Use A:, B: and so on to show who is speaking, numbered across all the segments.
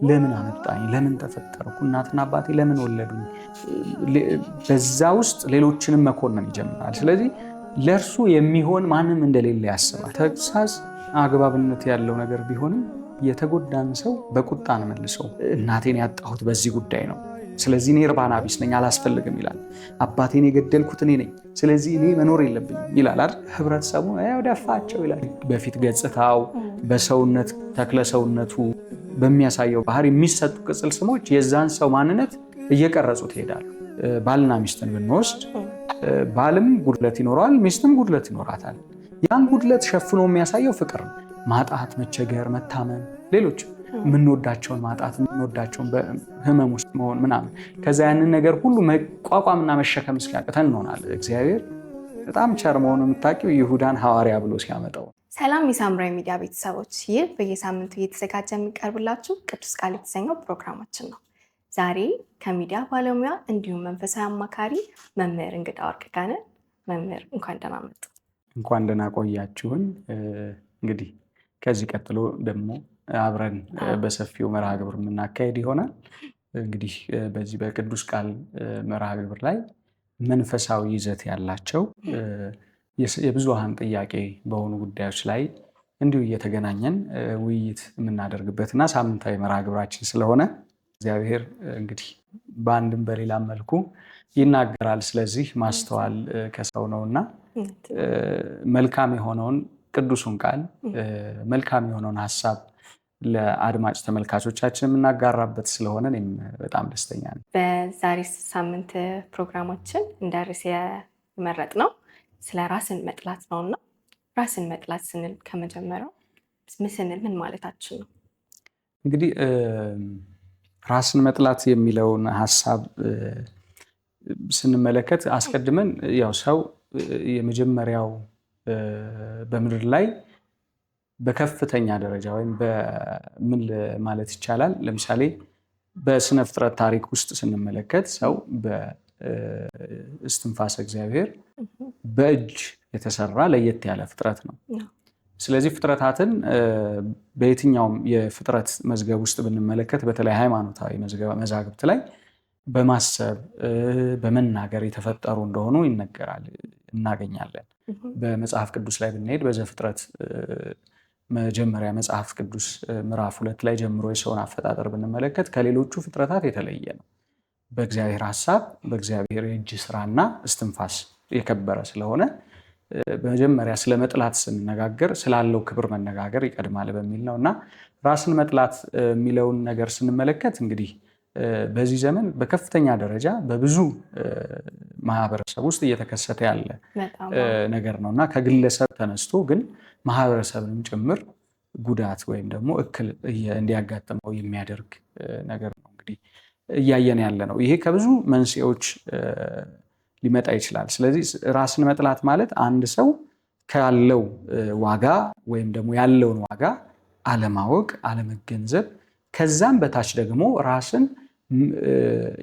A: ለምን አመጣኝ ለምን ተፈጠርኩ እናትና አባቴ ለምን ወለዱኝ በዛ ውስጥ ሌሎችንም መኮንን ይጀምራል ስለዚህ ለርሱ የሚሆን ማንም እንደሌለ ያስባል ተግሳጽ አግባብነት ያለው ነገር ቢሆንም የተጎዳን ሰው በቁጣ ነው መልሰው እናቴን ያጣሁት በዚህ ጉዳይ ነው ስለዚህ እኔ እርባና ቢስ ነኝ አላስፈልግም ይላል አባቴን የገደልኩት እኔ ነኝ ስለዚህ እኔ መኖር የለብኝም ይላል አይደል ህብረተሰቡ ያውዳፋቸው ይላል በፊት ገጽታው በሰውነት ተክለ ሰውነቱ በሚያሳየው ባህሪ የሚሰጡ ቅጽል ስሞች የዛን ሰው ማንነት እየቀረጹት ይሄዳሉ ባልና ሚስትን ብንወስድ ባልም ጉድለት ይኖራል ሚስትም ጉድለት ይኖራታል ያን ጉድለት ሸፍኖ የሚያሳየው ፍቅር ነው ማጣት መቸገር መታመን ሌሎች ምንወዳቸውን ማጣት ምንወዳቸውን በህመም ውስጥ መሆን ምናምን ከዛ ያንን ነገር ሁሉ መቋቋምና መሸከም እስኪያቅተን እንሆናል እግዚአብሔር በጣም ቸር መሆኑን የምታውቂው ይሁዳን ሐዋርያ ብሎ ሲያመጣው
B: ሰላም የሳምራዊ ሚዲያ ቤተሰቦች ይህ በየሳምንቱ እየተዘጋጀ የሚቀርብላችሁ ቅዱስ ቃል የተሰኘው ፕሮግራማችን ነው ዛሬ ከሚዲያ ባለሙያ እንዲሁም መንፈሳዊ አማካሪ መምህር እንግዳ ወርቅ ጋር ነን መምህር እንኳን ደህና መጡ
A: እንኳን ደህና ቆያችሁን እንግዲህ ከዚህ ቀጥሎ ደግሞ አብረን በሰፊው መርሃ ግብር የምናካሄድ ይሆናል እንግዲህ በዚህ በቅዱስ ቃል መርሃ ግብር ላይ መንፈሳዊ ይዘት ያላቸው የብዙሃን ጥያቄ በሆኑ ጉዳዮች ላይ እንዲሁ እየተገናኘን ውይይት የምናደርግበትና ሳምንታዊ መርሃ ግብራችን ስለሆነ እግዚአብሔር እንግዲህ በአንድም በሌላም መልኩ ይናገራል ስለዚህ ማስተዋል ከሰው ነውና መልካም የሆነውን ቅዱሱን ቃል መልካም የሆነውን ሐሳብ ለአድማጭ ተመልካቾቻችን የምናጋራበት ስለሆነ እኔም በጣም ደስተኛ ነኝ
B: በዛሬ ሳምንት ፕሮግራማችን እንደርስ የመረጥ ነው ስለ ራስን መጥላት ነውና ራስን መጥላት ስንል ከመጀመሪያው ስንል ምን ማለታችን ነው
A: እንግዲህ ራስን መጥላት የሚለውን ሐሳብ ስንመለከት አስቀድመን ያው ሰው የመጀመሪያው በምድር ላይ በከፍተኛ ደረጃ ወይም በምን ማለት ይቻላል ለምሳሌ በስነ ፍጥረት ታሪክ ውስጥ ስንመለከት ሰው በእስትንፋሰ እግዚአብሔር በእጅ የተሰራ ለየት ያለ ፍጥረት ነው ስለዚህ ፍጥረታትን በየትኛውም የፍጥረት መዝገብ ውስጥ ብንመለከት በተለይ ሃይማኖታዊ መዛግብት ላይ በማሰብ በመናገር የተፈጠሩ እንደሆኑ ይነገራል እናገኛለን በመጽሐፍ ቅዱስ ላይ ብንሄድ በዘፍጥረት መጀመሪያ መጽሐፍ ቅዱስ ምዕራፍ 2 ላይ ጀምሮ የሰውን አፈጣጠር ብንመለከት ከሌሎቹ ፍጥረታት የተለየ ነው በእግዚአብሔር ሐሳብ በእግዚአብሔር የእጅ ስራና እስትንፋስ የከበረ ስለሆነ በመጀመሪያ ስለ መጥላት ስንነጋገር ስላለው ክብር መነጋገር ይቀድማል በሚል ነውና ራስን መጥላት የሚለውን ነገር ስንመለከት እንግዲህ በዚህ ዘመን በከፍተኛ ደረጃ በብዙ ማህበረሰብ ውስጥ እየተከሰተ ያለ ነገር ነውና ከግለሰብ ተነስቶ ግን ማህበረሰብንም ጭምር ጉዳት ወይም ደግሞ እክል እንዲያጋጥመው የሚያደርግ ነገር ነው እንግዲህ እያየን ያለ ነው ይሄ ከብዙ መንስኤዎች ሊመጣ ይችላል ስለዚህ ራስን መጥላት ማለት አንድ ሰው ካለው ዋጋ ወይም ደግሞ ያለውን ዋጋ አለማወቅ አለመገንዘብ ከዛም በታች ደግሞ ራስን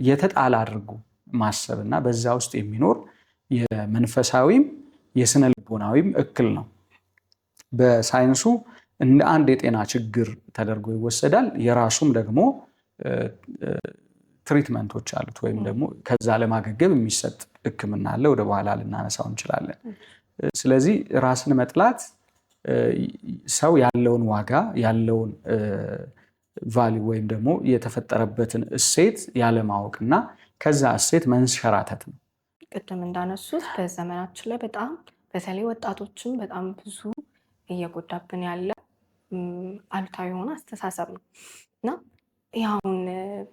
A: የተጣለ አድርጎ ማሰብና በዛ ውስጥ የሚኖር የመንፈሳዊም የስነ ልቦናዊም እክል ነው በሳይንሱ እንደ አንድ የጤና ችግር ተደርጎ ይወሰዳል የራሱም ደግሞ ትሪትመንቶች አሉት ወይም ደግሞ ከዛ ለማገገም የሚሰጥ ህክምና አለ ወደ በኋላ ልናነሳው እንችላለን ስለዚህ ራስን መጥላት ሰው ያለውን ዋጋ ያለውን ቫልዩ ወይም ደግሞ የተፈጠረበትን እሴት ያለማወቅና ከዛ እሴት መንሸራተት ነው
B: ቅድም እንዳነሱት በዘመናችን ላይ በጣም በተለይ ወጣቶችን በጣም ብዙ እየጎዳብን ያለ አሉታዊ የሆነ አስተሳሰብ ነው እና ያውን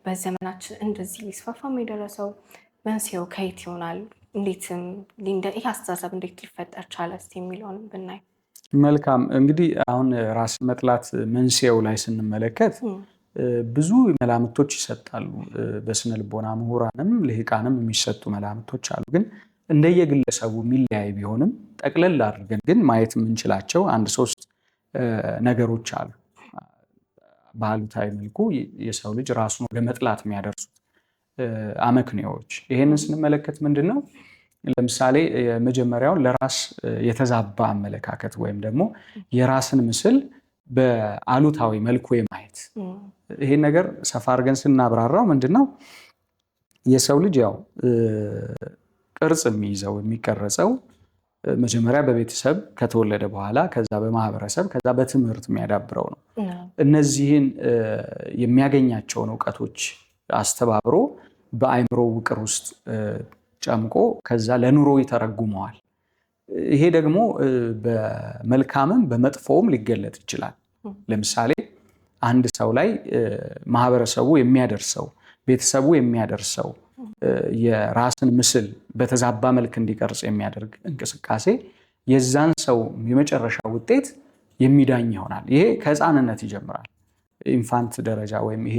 B: በዘመናችን እንደዚህ ሊስፋፋም የደረሰው መንስኤው ከየት ይሆናል እንዴትም ይህ አስተሳሰብ እንዴት ሊፈጠር ቻለ የሚለውንም ብናይ
A: መልካም እንግዲህ አሁን ራስ መጥላት መንስኤው ላይ ስንመለከት ብዙ መላምቶች ይሰጣሉ በስነ ልቦና ምሁራንም ልሂቃንም የሚሰጡ መላምቶች አሉ ግን እንደየግለሰቡ የሚለያይ ቢሆንም ጠቅለል አድርገን ግን ማየት የምንችላቸው አንድ ሶስት ነገሮች አሉ በአሉታዊ መልኩ የሰው ልጅ ራሱን ወደ መጥላት የሚያደርሱት አመክንዮዎች ይሄንን ስንመለከት ምንድነው ለምሳሌ የመጀመሪያው ለራስ የተዛባ አመለካከት ወይም ደግሞ የራስን ምስል በአሉታዊ መልኩ የማየት ይሄን ነገር ሰፋ አድርገን ስናብራራው ምንድነው የሰው ልጅ ያው ቅርጽ የሚይዘው የሚቀረጸው መጀመሪያ በቤተሰብ ከተወለደ በኋላ ከዛ በማህበረሰብ ከዛ በትምህርት የሚያዳብረው ነው። እነዚህን የሚያገኛቸውን እውቀቶች አስተባብሮ በአእምሮ ውቅር ውስጥ ጨምቆ ከዛ ለኑሮ ይተረጉመዋል። ይሄ ደግሞ በመልካምም በመጥፎውም ሊገለጥ ይችላል። ለምሳሌ አንድ ሰው ላይ ማህበረሰቡ የሚያደርሰው ቤተሰቡ የሚያደርሰው የራስን ምስል በተዛባ መልክ እንዲቀርጽ የሚያደርግ እንቅስቃሴ የዛን ሰው የመጨረሻ ውጤት የሚዳኝ ይሆናል። ይሄ ከህፃንነት ይጀምራል። ኢንፋንት ደረጃ ወይም ይሄ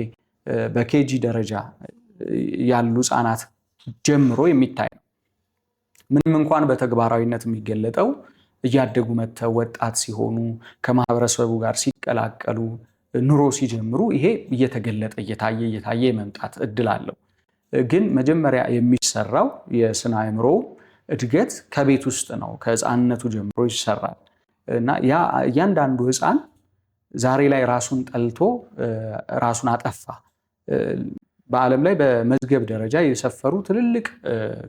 A: በኬጂ ደረጃ ያሉ ህፃናት ጀምሮ የሚታይ ነው። ምንም እንኳን በተግባራዊነት የሚገለጠው እያደጉ መጥተው ወጣት ሲሆኑ ከማህበረሰቡ ጋር ሲቀላቀሉ ኑሮ ሲጀምሩ ይሄ እየተገለጠ እየታየ የመምጣት እድል አለው። ግን መጀመሪያ የሚሰራው የስነ አእምሮ እድገት ከቤት ውስጥ ነው። ከህፃንነቱ ጀምሮ ይሰራል እና ያ እያንዳንዱ ህፃን ዛሬ ላይ ራሱን ጠልቶ ራሱን አጠፋ በዓለም ላይ በመዝገብ ደረጃ የሰፈሩ ትልልቅ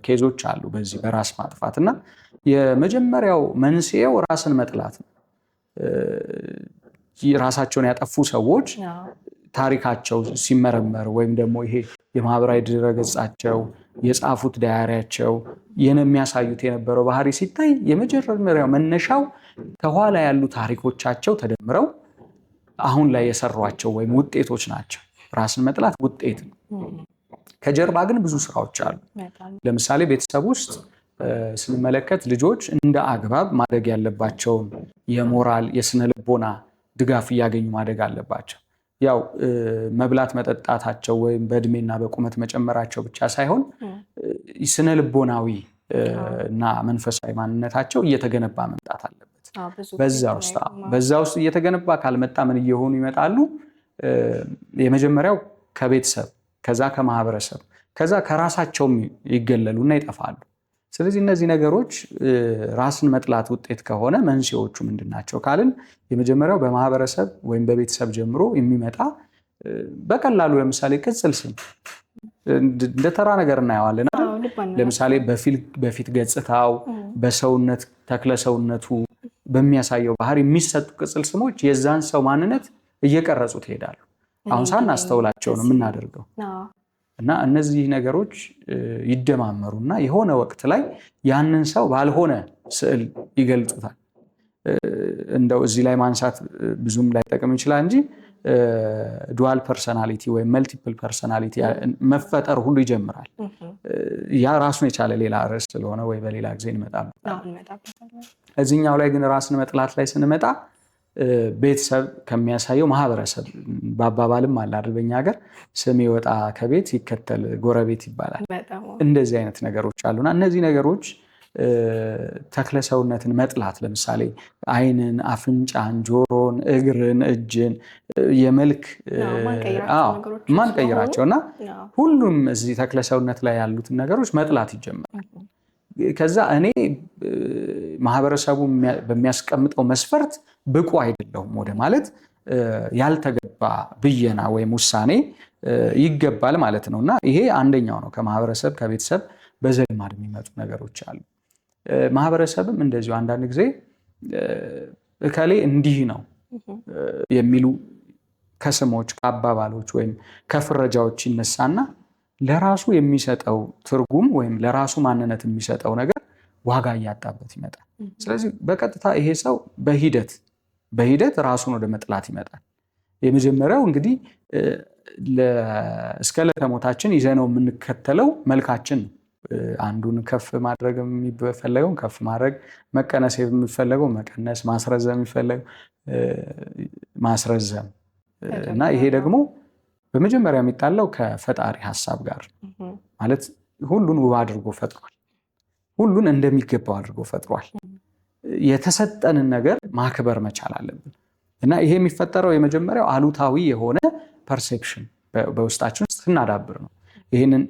A: ኬዞች አሉ በዚህ በራስ ማጥፋት እና የመጀመሪያው መንስኤው ራስን መጥላት ነው። ራሳቸውን ያጠፉ ሰዎች ታሪካቸው ሲመረመር ወይም ደግሞ ይሄ የማህበራዊ ድረገጻቸው የጻፉት ዳያሪያቸው የሚያሳዩት የነበረው ባህሪ ሲታይ የመጀመሪያው መነሻው ከኋላ ያሉ ታሪኮቻቸው ተደምረው አሁን ላይ የሰሯቸው ወይም ውጤቶች ናቸው። ራስን መጥላት ውጤት ነው። ከጀርባ ግን ብዙ ስራዎች አሉ። ለምሳሌ ቤተሰብ ውስጥ ስንመለከት ልጆች እንደ አግባብ ማደግ ያለባቸውን የሞራል የስነ ልቦና ድጋፍ እያገኙ ማደግ አለባቸው። ያው መብላት መጠጣታቸው ወይም በእድሜና በቁመት መጨመራቸው ብቻ ሳይሆን ስነ ልቦናዊ እና መንፈሳዊ ማንነታቸው እየተገነባ መምጣት አለበት። በዛ ውስጥ እየተገነባ ካልመጣ ምን እየሆኑ ይመጣሉ? የመጀመሪያው ከቤተሰብ ከዛ ከማህበረሰብ ከዛ ከራሳቸውም ይገለሉና ይጠፋሉ። ስለዚህ እነዚህ ነገሮች ራስን መጥላት ውጤት ከሆነ መንስኤዎቹ ምንድናቸው ካልን የመጀመሪያው በማህበረሰብ ወይም በቤተሰብ ጀምሮ የሚመጣ በቀላሉ ለምሳሌ ቅጽል ስም እንደ ተራ ነገር እናየዋለን አይደል? ለምሳሌ በፊት ገጽታው በሰውነት ተክለሰውነቱ በሚያሳየው ባህሪ የሚሰጡ ቅጽል ስሞች የዛን ሰው ማንነት እየቀረጹት ይሄዳሉ። አሁን ሳናስተውላቸው ነው የምናደርገው እና እነዚህ ነገሮች ይደማመሩና የሆነ ወቅት ላይ ያንን ሰው ባልሆነ ስዕል ይገልጹታል። እንደው እዚህ ላይ ማንሳት ብዙም ላይጠቅም ይችላል እንጂ ዱዋል ፐርሰናሊቲ ወይም መልቲፕል ፐርሰናሊቲ መፈጠር ሁሉ ይጀምራል። ያ ራሱን የቻለ ሌላ ርዕስ ስለሆነ ወይ በሌላ ጊዜ እንመጣበታለን። እዚህኛው ላይ ግን ራስን መጥላት ላይ ስንመጣ ቤተሰብ ከሚያሳየው ማህበረሰብ በአባባልም አለ አይደል? በእኛ ሀገር ስም ይወጣ ከቤት ይከተል ጎረቤት ይባላል። እንደዚህ አይነት ነገሮች አሉና እነዚህ ነገሮች ተክለሰውነትን መጥላት ለምሳሌ ዓይንን፣ አፍንጫን፣ ጆሮን፣ እግርን፣ እጅን የመልክ ማንቀይራቸው እና ሁሉም እዚህ ተክለሰውነት ላይ ያሉትን ነገሮች መጥላት ይጀምራል። ከዛ እኔ ማህበረሰቡ በሚያስቀምጠው መስፈርት ብቁ አይደለሁም ወደ ማለት ያልተገባ ብየና ወይም ውሳኔ ይገባል ማለት ነው እና ይሄ አንደኛው ነው። ከማህበረሰብ ከቤተሰብ በዘልማድ የሚመጡ ነገሮች አሉ። ማህበረሰብም እንደዚሁ አንዳንድ ጊዜ እከሌ እንዲህ ነው የሚሉ ከስሞች ከአባባሎች ወይም ከፍረጃዎች ይነሳና ለራሱ የሚሰጠው ትርጉም ወይም ለራሱ ማንነት የሚሰጠው ነገር ዋጋ እያጣበት ይመጣል። ስለዚህ በቀጥታ ይሄ ሰው በሂደት ራሱን ወደ መጥላት ይመጣል። የመጀመሪያው እንግዲህ እስከ ዕለተ ሞታችን ይዘነው የምንከተለው መልካችን ነው። አንዱን ከፍ ማድረግ የሚፈለገውን ከፍ ማድረግ፣ መቀነስ የሚፈለገው መቀነስ፣ ማስረዘም የሚፈለገው ማስረዘም እና ይሄ ደግሞ በመጀመሪያ የሚጣለው ከፈጣሪ ሐሳብ ጋር ማለት ሁሉን ውብ አድርጎ ፈጥሯል። ሁሉን እንደሚገባው አድርጎ ፈጥሯል። የተሰጠንን ነገር ማክበር መቻል አለብን እና ይሄ የሚፈጠረው የመጀመሪያው አሉታዊ የሆነ ፐርሴፕሽን በውስጣችን ውስጥ ስናዳብር ነው። ይህንን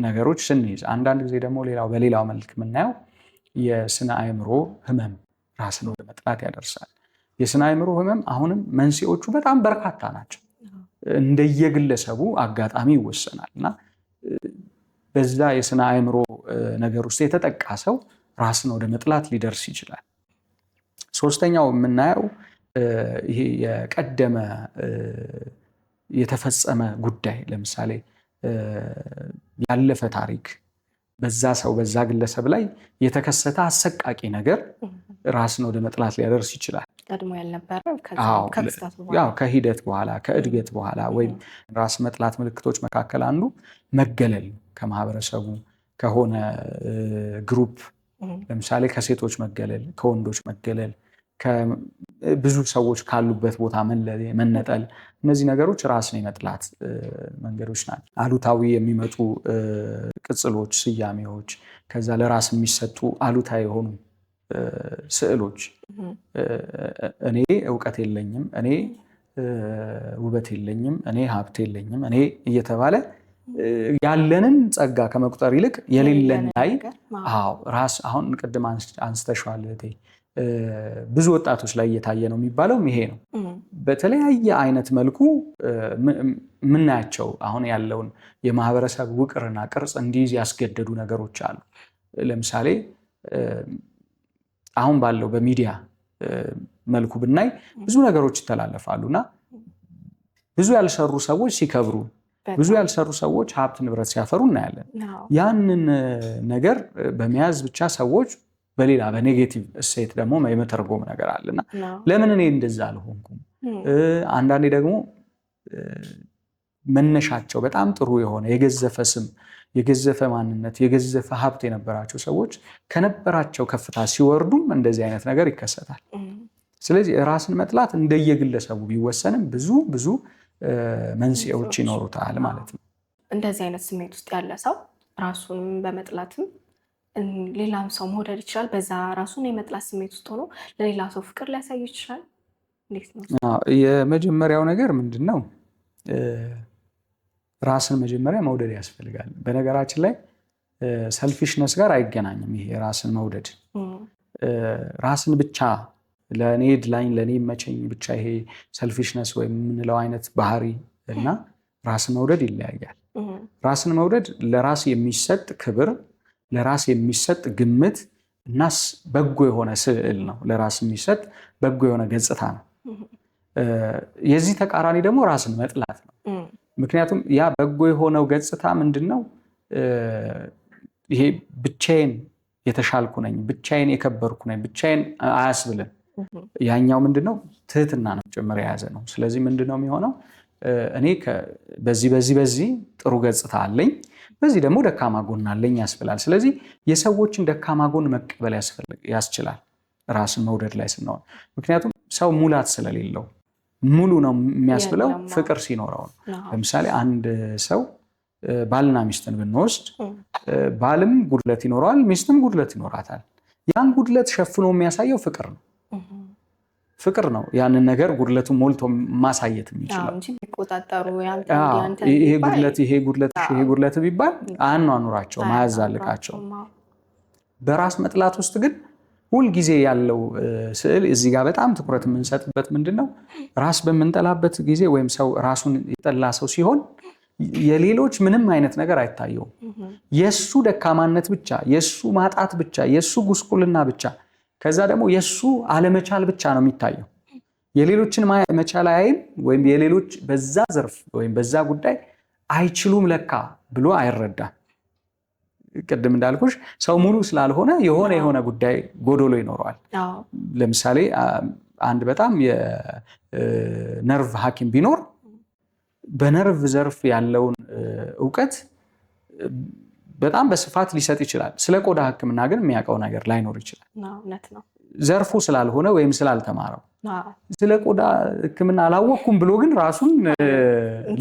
A: ነገሮች ስንይዝ አንዳንድ ጊዜ ደግሞ በሌላው መልክ የምናየው የስነ አእምሮ ህመም ራስን ወደ መጥላት ያደርሳል። የስነ አእምሮ ህመም አሁንም መንስኤዎቹ በጣም በርካታ ናቸው። እንደየግለሰቡ አጋጣሚ ይወሰናል እና በዛ የስነ አእምሮ ነገር ውስጥ የተጠቃ ሰው ራስን ወደ መጥላት ሊደርስ ይችላል። ሶስተኛው የምናየው ይሄ የቀደመ የተፈጸመ ጉዳይ ለምሳሌ ያለፈ ታሪክ በዛ ሰው በዛ ግለሰብ ላይ የተከሰተ አሰቃቂ ነገር ራስን ወደ መጥላት ሊያደርስ ይችላል።
B: ቀድሞ ያልነበረ
A: ከሂደት በኋላ ከእድገት በኋላ ወይም ራስ መጥላት ምልክቶች መካከል አንዱ መገለል ከማህበረሰቡ ከሆነ ግሩፕ ለምሳሌ ከሴቶች መገለል፣ ከወንዶች መገለል፣ ብዙ ሰዎች ካሉበት ቦታ መነጠል፣ እነዚህ ነገሮች ራስን የመጥላት መንገዶች ናቸው። አሉታዊ የሚመጡ ቅጽሎች፣ ስያሜዎች፣ ከዛ ለራስ የሚሰጡ አሉታዊ የሆኑ ስዕሎች እኔ እውቀት የለኝም፣ እኔ ውበት የለኝም፣ እኔ ሀብት የለኝም፣ እኔ እየተባለ ያለንን ጸጋ ከመቁጠር ይልቅ የሌለን ላይ ራስ አሁን ቅድም አንስተሽዋል እህቴ ብዙ ወጣቶች ላይ እየታየ ነው የሚባለውም ይሄ ነው። በተለያየ አይነት መልኩ የምናያቸው አሁን ያለውን የማህበረሰብ ውቅርና ቅርጽ እንዲይዝ ያስገደዱ ነገሮች አሉ። ለምሳሌ አሁን ባለው በሚዲያ መልኩ ብናይ ብዙ ነገሮች ይተላለፋሉ እና ብዙ ያልሰሩ ሰዎች ሲከብሩ፣ ብዙ ያልሰሩ ሰዎች ሀብት ንብረት ሲያፈሩ እናያለን። ያንን ነገር በመያዝ ብቻ ሰዎች በሌላ በኔጌቲቭ እሴት ደግሞ የመተርጎም ነገር አለና ለምን እኔ እንደዛ አልሆንኩም? አንዳንዴ ደግሞ መነሻቸው በጣም ጥሩ የሆነ የገዘፈ ስም፣ የገዘፈ ማንነት፣ የገዘፈ ሀብት የነበራቸው ሰዎች ከነበራቸው ከፍታ ሲወርዱም እንደዚህ አይነት ነገር ይከሰታል። ስለዚህ ራስን መጥላት እንደየግለሰቡ ቢወሰንም ብዙ መንስኤዎች ይኖሩታል ማለት ነው።
B: እንደዚህ አይነት ስሜት ውስጥ ያለ ሰው ራሱን በመጥላትም ሌላም ሰው መውደድ ይችላል። በዛ ራሱን የመጥላት ስሜት ውስጥ ሆኖ ለሌላ ሰው ፍቅር ሊያሳይ ይችላል። እንዴት ነው?
A: የመጀመሪያው ነገር ምንድን ነው? ራስን መጀመሪያ መውደድ ያስፈልጋል። በነገራችን ላይ ሰልፊሽነስ ጋር አይገናኝም። ይሄ ራስን መውደድ ራስን ብቻ ለእኔ ድላኝ ለእኔ መቸኝ ብቻ ይሄ ሰልፊሽነስ ወይም የምንለው አይነት ባህሪ እና ራስን መውደድ ይለያያል። ራስን መውደድ ለራስ የሚሰጥ ክብር፣ ለራስ የሚሰጥ ግምት እና በጎ የሆነ ስዕል ነው። ለራስ የሚሰጥ በጎ የሆነ ገጽታ ነው። የዚህ ተቃራኒ ደግሞ ራስን መጥላት ነው። ምክንያቱም ያ በጎ የሆነው ገጽታ ምንድን ነው? ይሄ ብቻዬን የተሻልኩ ነኝ፣ ብቻዬን የከበርኩ ነኝ፣ ብቻዬን አያስብልን። ያኛው ምንድን ነው? ትህትና ነው ጭምር የያዘ ነው። ስለዚህ ምንድን ነው የሚሆነው? እኔ በዚህ ጥሩ ገጽታ አለኝ፣ በዚህ ደግሞ ደካማ ጎን አለኝ ያስብላል። ስለዚህ የሰዎችን ደካማ ጎን መቀበል ያስችላል ራስን መውደድ ላይ ስንሆን። ምክንያቱም ሰው ሙላት ስለሌለው ሙሉ ነው የሚያስብለው ፍቅር ሲኖረው ነው። ለምሳሌ አንድ ሰው ባልና ሚስትን ብንወስድ ባልም ጉድለት ይኖረዋል፣ ሚስትም ጉድለት ይኖራታል። ያን ጉድለት ሸፍኖ የሚያሳየው ፍቅር ነው። ፍቅር ነው ያንን ነገር ጉድለቱን ሞልቶ ማሳየት የሚችለው። ይሄ ጉድለት ቢባል አያኗኑራቸው ማያዛልቃቸው። በራስ መጥላት ውስጥ ግን ሁልጊዜ ያለው ስዕል እዚህ ጋር በጣም ትኩረት የምንሰጥበት ምንድን ነው? ራስ በምንጠላበት ጊዜ ወይም ሰው ራሱን የጠላ ሰው ሲሆን የሌሎች ምንም አይነት ነገር አይታየውም። የሱ ደካማነት ብቻ፣ የሱ ማጣት ብቻ፣ የሱ ጉስቁልና ብቻ፣ ከዛ ደግሞ የሱ አለመቻል ብቻ ነው የሚታየው። የሌሎችን መቻል አያይም፣ ወይም የሌሎች በዛ ዘርፍ ወይም በዛ ጉዳይ አይችሉም ለካ ብሎ አይረዳም። ቅድም እንዳልኩሽ ሰው ሙሉ ስላልሆነ የሆነ ጉዳይ ጎዶሎ ይኖረዋል። ለምሳሌ አንድ በጣም የነርቭ ሐኪም ቢኖር በነርቭ ዘርፍ ያለውን እውቀት በጣም በስፋት ሊሰጥ ይችላል። ስለ ቆዳ ሕክምና ግን የሚያውቀው ነገር ላይኖር ይችላል። ዘርፉ ስላልሆነ ወይም ስላልተማረው። ስለ ቆዳ ሕክምና አላወቅኩም ብሎ ግን ራሱን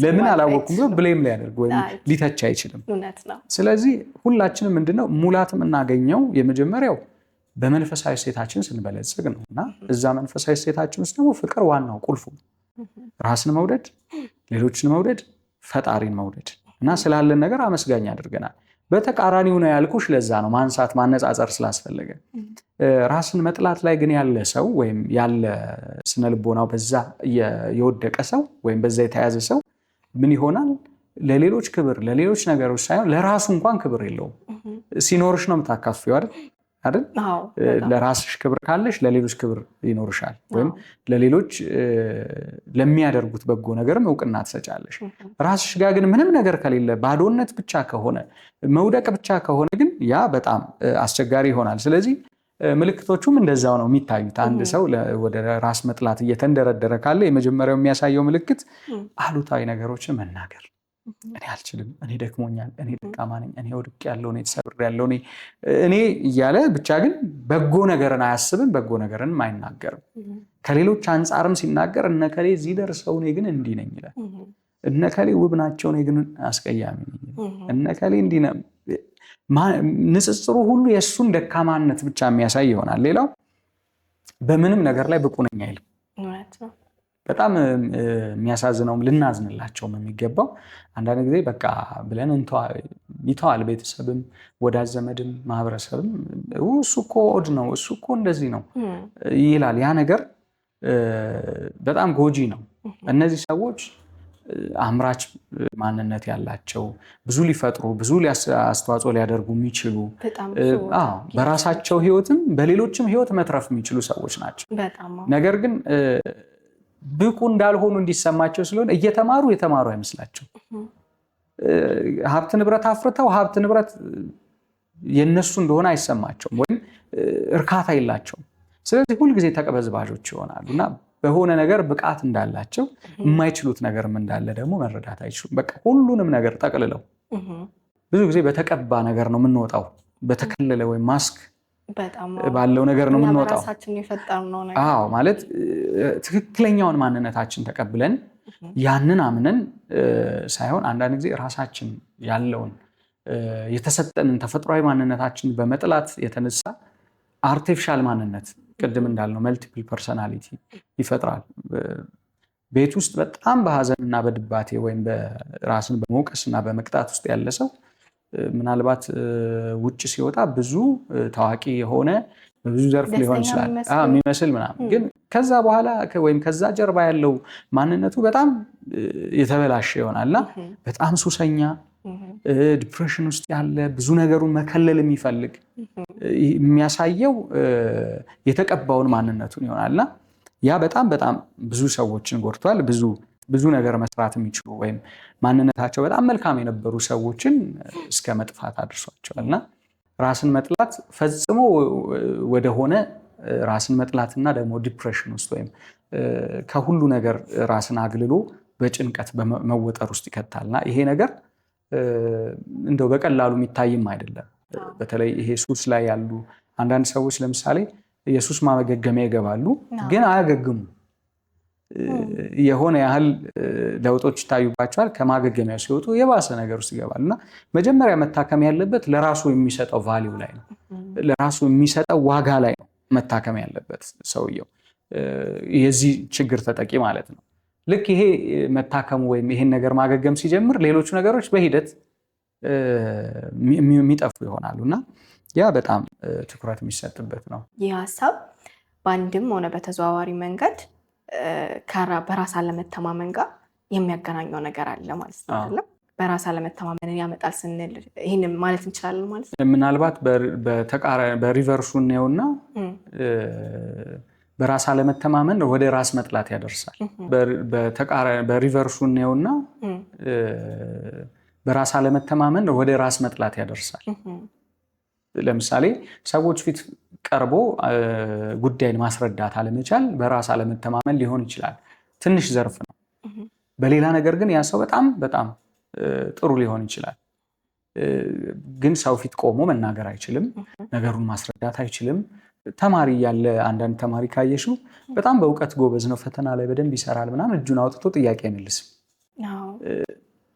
A: ለምን አላወቅኩም ብሎ ብሌም ሊያደርግ ወይም ሊተች አይችልም። ስለዚህ ሁላችንም ምንድነው ሙላት የምናገኘው የመጀመሪያው በመንፈሳዊ እሴታችን ስንበለጽግ ነው እና እዛ መንፈሳዊ እሴታችን ውስጥ ደግሞ ፍቅር ዋናው ቁልፉ ነው። ራስን መውደድ፣ ሌሎችን መውደድ፣ ፈጣሪን መውደድ እና ስላለን ነገር አመስጋኝ ያደርገናል። በተቃራኒው ነው ያልኩሽ ለዛ ነው ማንሳት ማነጻጸር ስላስፈለገ። ራስን መጥላት ላይ ግን ያለ ሰው ወይም ያለ ስነልቦናው በዛ የወደቀ ሰው ወይም በዛ የተያዘ ሰው ምን ይሆናል? ለሌሎች ክብር ለሌሎች ነገሮች ሳይሆን ለራሱ እንኳን ክብር የለውም። ሲኖርሽ ነው የምታካፍዪው አይደል? ለራስሽ ክብር ካለሽ ለሌሎች ክብር ይኖርሻል፣ ወይም ለሌሎች ለሚያደርጉት በጎ ነገርም እውቅና ትሰጫለሽ። ራስሽ ጋር ግን ምንም ነገር ከሌለ ባዶነት ብቻ ከሆነ መውደቅ ብቻ ከሆነ ግን ያ በጣም አስቸጋሪ ይሆናል። ስለዚህ ምልክቶቹም እንደዛው ነው የሚታዩት። አንድ ሰው ወደ ራስ መጥላት እየተንደረደረ ካለ የመጀመሪያው የሚያሳየው ምልክት አሉታዊ ነገሮችን መናገር። እኔ አልችልም፣ እኔ ደክሞኛል፣ እኔ ደካማ ነኝ፣ እኔ ወድቄያለሁ፣ እኔ ተሰብሬያለሁ፣ እኔ እያለ ብቻ ግን በጎ ነገርን አያስብም፣ በጎ ነገርን አይናገርም። ከሌሎች አንጻርም ሲናገር እነከሌ እዚህ ደርሰው እኔ ግን እንዲህ ነኝ ይላል። እነከሌ ውብ ናቸው እኔ ግን አስቀያሚ ነኝ፣ እነከሌ እንዲህ ነው። ንጽጽሩ ሁሉ የእሱን ደካማነት ብቻ የሚያሳይ ይሆናል። ሌላው በምንም ነገር ላይ ብቁ ነኝ አይልም። በጣም የሚያሳዝነውም ልናዝንላቸውም የሚገባው አንዳንድ ጊዜ በቃ ብለን ይተዋል። ቤተሰብም ወዳጅ ዘመድም ማህበረሰብም እሱ እኮ ኦድ ነው፣ እሱ እኮ እንደዚህ ነው ይላል። ያ ነገር በጣም ጎጂ ነው። እነዚህ ሰዎች አምራች ማንነት ያላቸው ብዙ ሊፈጥሩ ብዙ አስተዋጽኦ ሊያደርጉ የሚችሉ በራሳቸው ህይወትም በሌሎችም ህይወት መትረፍ የሚችሉ ሰዎች ናቸው። ነገር ግን ብቁ እንዳልሆኑ እንዲሰማቸው ስለሆነ እየተማሩ የተማሩ አይመስላቸው። ሀብት ንብረት አፍርተው ሀብት ንብረት የነሱ እንደሆነ አይሰማቸውም፣ ወይም እርካታ የላቸውም። ስለዚህ ሁልጊዜ ተቀበዝባዦች ይሆናሉ እና በሆነ ነገር ብቃት እንዳላቸው የማይችሉት ነገርም እንዳለ ደግሞ መረዳት አይችሉም። በቃ ሁሉንም ነገር ጠቅልለው ብዙ ጊዜ በተቀባ ነገር ነው የምንወጣው፣ በተከለለ ወይም ማስክ ባለው ነገር ነው የምንወጣው። አዎ ማለት ትክክለኛውን ማንነታችን ተቀብለን ያንን አምነን ሳይሆን አንዳንድ ጊዜ ራሳችን ያለውን የተሰጠንን ተፈጥሯዊ ማንነታችን በመጥላት የተነሳ አርቲፊሻል ማንነት ቅድም እንዳልነው መልቲፕል ፐርሰናሊቲ ይፈጥራል። ቤት ውስጥ በጣም በሀዘንና በድባቴ ወይም ራስን በመውቀስና በመቅጣት ውስጥ ያለ ሰው ምናልባት ውጭ ሲወጣ ብዙ ታዋቂ የሆነ በብዙ ዘርፍ ሊሆን ይችላል የሚመስል ምናምን፣ ግን ከዛ በኋላ ወይም ከዛ ጀርባ ያለው ማንነቱ በጣም የተበላሸ ይሆናልና በጣም ሱሰኛ፣ ዲፕሬሽን ውስጥ ያለ ብዙ ነገሩን መከለል የሚፈልግ የሚያሳየው የተቀባውን ማንነቱን ይሆናልና ያ በጣም በጣም ብዙ ሰዎችን ጎድቷል። ብዙ ነገር መስራት የሚችሉ ወይም ማንነታቸው በጣም መልካም የነበሩ ሰዎችን እስከ መጥፋት አድርሷቸዋልና ራስን መጥላት ፈጽሞ ወደሆነ ራስን መጥላትና ደግሞ ዲፕሬሽን ውስጥ ወይም ከሁሉ ነገር ራስን አግልሎ በጭንቀት በመወጠር ውስጥ ይከታልና ይሄ ነገር እንደው በቀላሉ የሚታይም አይደለም። በተለይ ይሄ ሱስ ላይ ያሉ አንዳንድ ሰዎች ለምሳሌ የሱስ ማገገሚያ ይገባሉ፣ ግን አያገግሙ። የሆነ ያህል ለውጦች ይታዩባቸዋል። ከማገገሚያው ሲወጡ የባሰ ነገር ውስጥ ይገባሉ እና መጀመሪያ መታከም ያለበት ለራሱ የሚሰጠው ቫሊዩ ላይ ነው፣ ለራሱ የሚሰጠው ዋጋ ላይ ነው መታከም ያለበት ሰውየው፣ የዚህ ችግር ተጠቂ ማለት ነው። ልክ ይሄ መታከሙ ወይም ይሄን ነገር ማገገም ሲጀምር ሌሎቹ ነገሮች በሂደት የሚጠፉ ይሆናሉ እና ያ በጣም ትኩረት የሚሰጥበት ነው።
B: ይህ ሀሳብ በአንድም ሆነ በተዘዋዋሪ መንገድ በራስ አለመተማመን ጋር የሚያገናኘው ነገር አለ ማለት ነው አይደለም? በራስ አለመተማመንን ያመጣል ስንል ይህንን ማለት እንችላለን ማለት ነው።
A: ምናልባት በሪቨርሱ እናየውና በራስ አለመተማመን ወደ ራስ መጥላት ያደርሳል። በሪቨርሱ እናየውና በራስ አለመተማመን ወደ ራስ መጥላት ያደርሳል። ለምሳሌ ሰዎች ፊት ቀርቦ ጉዳይን ማስረዳት አለመቻል በራስ አለመተማመን ሊሆን ይችላል። ትንሽ ዘርፍ ነው። በሌላ ነገር ግን ያ ሰው በጣም በጣም ጥሩ ሊሆን ይችላል። ግን ሰው ፊት ቆሞ መናገር አይችልም፣ ነገሩን ማስረዳት አይችልም። ተማሪ ያለ አንዳንድ ተማሪ ካየሽው በጣም በእውቀት ጎበዝ ነው፣ ፈተና ላይ በደንብ ይሰራል ምናምን፣ እጁን አውጥቶ ጥያቄ አይመልስም።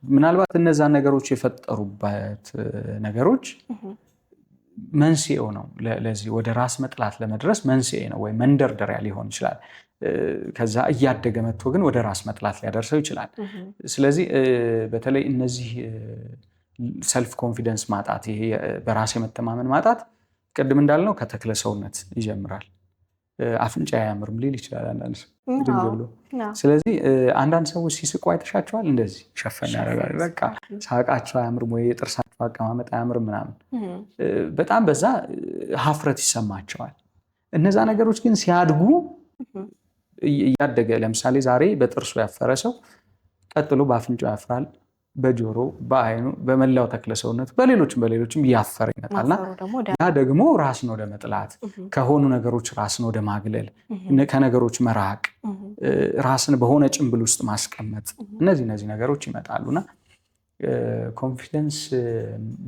A: ምናልባት እነዛን ነገሮች የፈጠሩበት ነገሮች መንስኤው ነው። ለዚህ ወደ ራስ መጥላት ለመድረስ መንስኤ ነው ወይም መንደርደሪያ ሊሆን ይችላል። ከዛ እያደገ መጥቶ ግን ወደ ራስ መጥላት ሊያደርሰው ይችላል። ስለዚህ በተለይ እነዚህ ሰልፍ ኮንፊደንስ ማጣት፣ ይሄ በራስ የመተማመን ማጣት ቅድም እንዳልነው ከተክለ ሰውነት ይጀምራል። አፍንጫ አያምርም ሊል ይችላል አንዳንድ ሰው ድንግ ብሎ። ስለዚህ አንዳንድ ሰዎች ሲስቁ አይተሻቸዋል፣ እንደዚህ ሸፈን ያደርጋል። በቃ ሳቃቸው አያምርም ወይ የጥርሳቸው አቀማመጥ አያምርም ምናምን፣ በጣም በዛ ሀፍረት ይሰማቸዋል። እነዛ ነገሮች ግን ሲያድጉ እያደገ ለምሳሌ ዛሬ በጥርሱ ያፈረ ሰው ቀጥሎ በአፍንጫው ያፍራል፣ በጆሮ፣ በአይኑ፣ በመላው ተክለ ሰውነት በሌሎችም እያፈረ ይመጣልና ያ ደግሞ ራስን ወደ መጥላት፣ ከሆኑ ነገሮች ራስን ወደ ማግለል፣ ከነገሮች መራቅ፣ ራስን በሆነ ጭንብል ውስጥ ማስቀመጥ፣ እነዚህ ነገሮች ይመጣሉና ኮንፊደንስ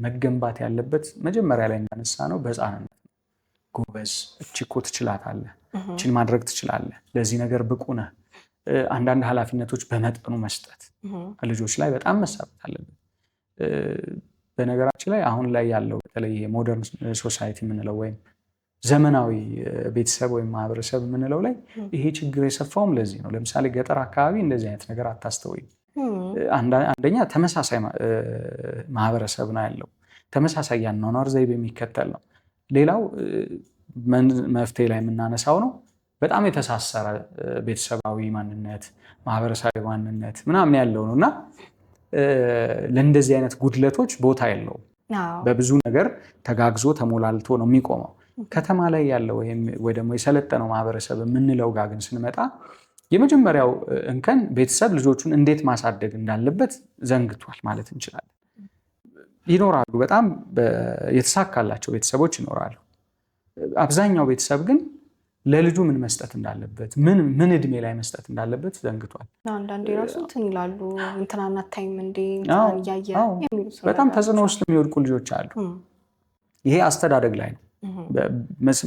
A: መገንባት ያለበት መጀመሪያ ላይ እንዳነሳ ነው በሕፃንነት ነው። ጎበዝ፣ እቺ እኮ ትችላታለህ፣ እቺን ማድረግ ትችላለህ፣ ለዚህ ነገር ብቁ ነህ። አንዳንድ ኃላፊነቶች በመጠኑ መስጠት ልጆች ላይ በጣም መሰራት አለበት። በነገራችን ላይ አሁን ላይ ያለው በተለይ ሞደርን ሶሳይቲ የምንለው ወይም ዘመናዊ ቤተሰብ ወይም ማህበረሰብ የምንለው ላይ ይሄ ችግር የሰፋውም ለዚህ ነው። ለምሳሌ ገጠር አካባቢ እንደዚህ አይነት ነገር አታስተውይም። አንደኛ ተመሳሳይ ማህበረሰብ ነው ያለው፣ ተመሳሳይ ያኗኗር ዘይቤ የሚከተል ነው። ሌላው መፍትሄ ላይ የምናነሳው ነው በጣም የተሳሰረ ቤተሰባዊ ማንነት፣ ማህበረሰባዊ ማንነት ምናምን ያለው ነው እና ለእንደዚህ አይነት ጉድለቶች ቦታ የለውም። በብዙ ነገር ተጋግዞ ተሞላልቶ ነው የሚቆመው። ከተማ ላይ ያለው ወይ ደግሞ የሰለጠነው ማህበረሰብ የምንለው ጋር ግን ስንመጣ የመጀመሪያው እንከን ቤተሰብ ልጆቹን እንዴት ማሳደግ እንዳለበት ዘንግቷል ማለት እንችላለን። ይኖራሉ፣ በጣም የተሳካላቸው ቤተሰቦች ይኖራሉ። አብዛኛው ቤተሰብ ግን ለልጁ ምን መስጠት እንዳለበት ምን እድሜ ላይ መስጠት እንዳለበት ዘንግቷል።
B: አንዳንዴ ራሱ እንትን ይላሉ፣ እንትናና ታይም እንዴ እያየ
A: በጣም ተጽዕኖ ውስጥ የሚወድቁ ልጆች አሉ። ይሄ አስተዳደግ ላይ ነው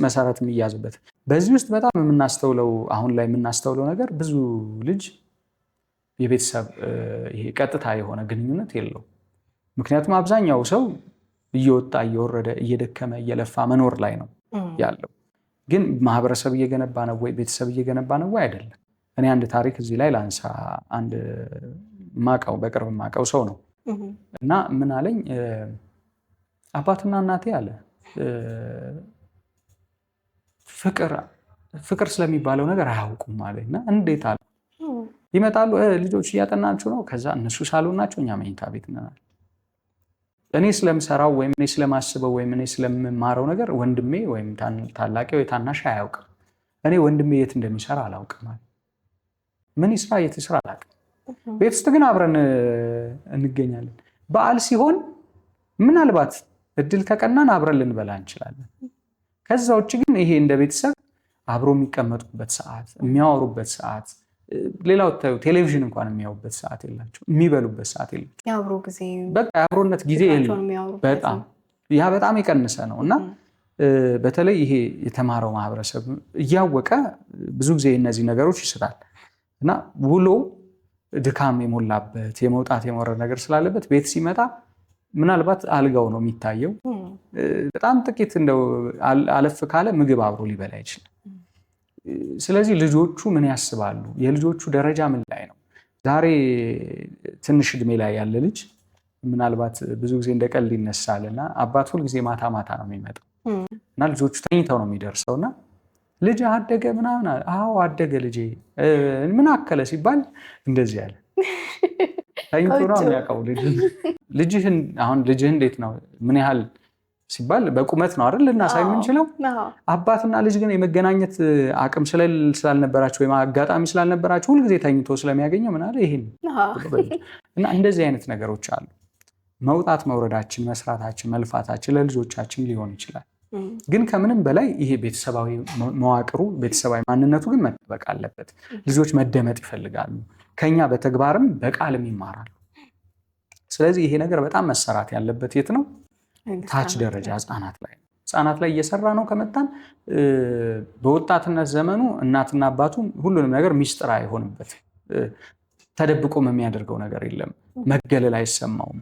A: መሰረት የሚያዝበት። በዚህ ውስጥ በጣም የምናስተውለው አሁን ላይ የምናስተውለው ነገር ብዙ ልጅ የቤተሰብ ይሄ ቀጥታ የሆነ ግንኙነት የለው። ምክንያቱም አብዛኛው ሰው እየወጣ እየወረደ እየደከመ እየለፋ መኖር ላይ ነው ያለው። ግን ማህበረሰብ እየገነባ ነው ወይ ቤተሰብ እየገነባ ነው ወይ አይደለም። እኔ አንድ ታሪክ እዚህ ላይ ላንሳ። አንድ በቅርብ ማቀው ሰው ነው እና ምን አለኝ፣ አባትና እናቴ አለ ፍቅር ስለሚባለው ነገር አያውቁም አለ። እና እንዴት አለ፣ ይመጣሉ ልጆች እያጠናችሁ ነው፣ ከዛ እነሱ ሳሎን ናቸው፣ እኛ መኝታ ቤት ነናል። እኔ ስለምሰራው ወይም እኔ ስለማስበው ወይም እኔ ስለምማረው ነገር ወንድሜ ወይም ታላቄ ወይ ታናሽ አያውቅም። እኔ ወንድሜ የት እንደሚሰራ አላውቅም። ምን ይስራ የት ይስራ አላውቅም። ቤት ውስጥ ግን አብረን እንገኛለን። በዓል ሲሆን ምናልባት እድል ከቀናን አብረን ልንበላ እንችላለን። ከዛ ውጭ ግን ይሄ እንደ ቤተሰብ አብሮ የሚቀመጡበት ሰዓት፣ የሚያወሩበት ሰዓት፣ ሌላው ቴሌቪዥን እንኳን የሚያዩበት ሰዓት የላቸው፣ የሚበሉበት ሰዓት የላቸው።
B: የአብሮ ጊዜ
A: በቃ የአብሮነት ጊዜ የለም። በጣም የቀነሰ ነው እና በተለይ ይሄ የተማረው ማህበረሰብ እያወቀ ብዙ ጊዜ እነዚህ ነገሮች ይስታል እና ውሎ ድካም የሞላበት የመውጣት የመውረድ ነገር ስላለበት ቤት ሲመጣ ምናልባት አልጋው ነው የሚታየው። በጣም ጥቂት እንደው አለፍ ካለ ምግብ አብሮ ሊበላ ይችላል። ስለዚህ ልጆቹ ምን ያስባሉ? የልጆቹ ደረጃ ምን ላይ ነው? ዛሬ ትንሽ እድሜ ላይ ያለ ልጅ ምናልባት ብዙ ጊዜ እንደ ቀልድ ይነሳል እና አባት ሁል ጊዜ ማታ ማታ ነው የሚመጣው እና ልጆቹ ተኝተው ነው የሚደርሰው እና ልጅ አደገ ምናምን፣ አዎ አደገ ልጄ ምን አከለ ሲባል እንደዚህ ያለ ተኝቶ ነው የሚያውቀው። ልጅህ እንዴት ነው ምን ያህል ሲባል በቁመት ነው አይደል ልናሳይ የምንችለው። አባትና ልጅ ግን የመገናኘት አቅም ስላልነበራቸው ወይም አጋጣሚ ስላልነበራቸው ሁልጊዜ ተኝቶ ስለሚያገኘው ምን አለ ይሄን እና እንደዚህ አይነት ነገሮች አሉ። መውጣት መውረዳችን፣ መስራታችን፣ መልፋታችን ለልጆቻችን ሊሆን ይችላል። ግን ከምንም በላይ ይሄ ቤተሰባዊ መዋቅሩ ቤተሰባዊ ማንነቱ ግን መጠበቅ አለበት። ልጆች መደመጥ ይፈልጋሉ። ከኛ በተግባርም በቃልም ይማራሉ። ስለዚህ ይሄ ነገር በጣም መሰራት ያለበት የት ነው? ታች ደረጃ ህፃናት ላይ ነው። ህፃናት ላይ እየሰራ ነው ከመጣን በወጣትነት ዘመኑ እናትና አባቱ ሁሉንም ነገር ሚስጥር አይሆንበት፣ ተደብቆም የሚያደርገው ነገር የለም፣ መገለል አይሰማውም።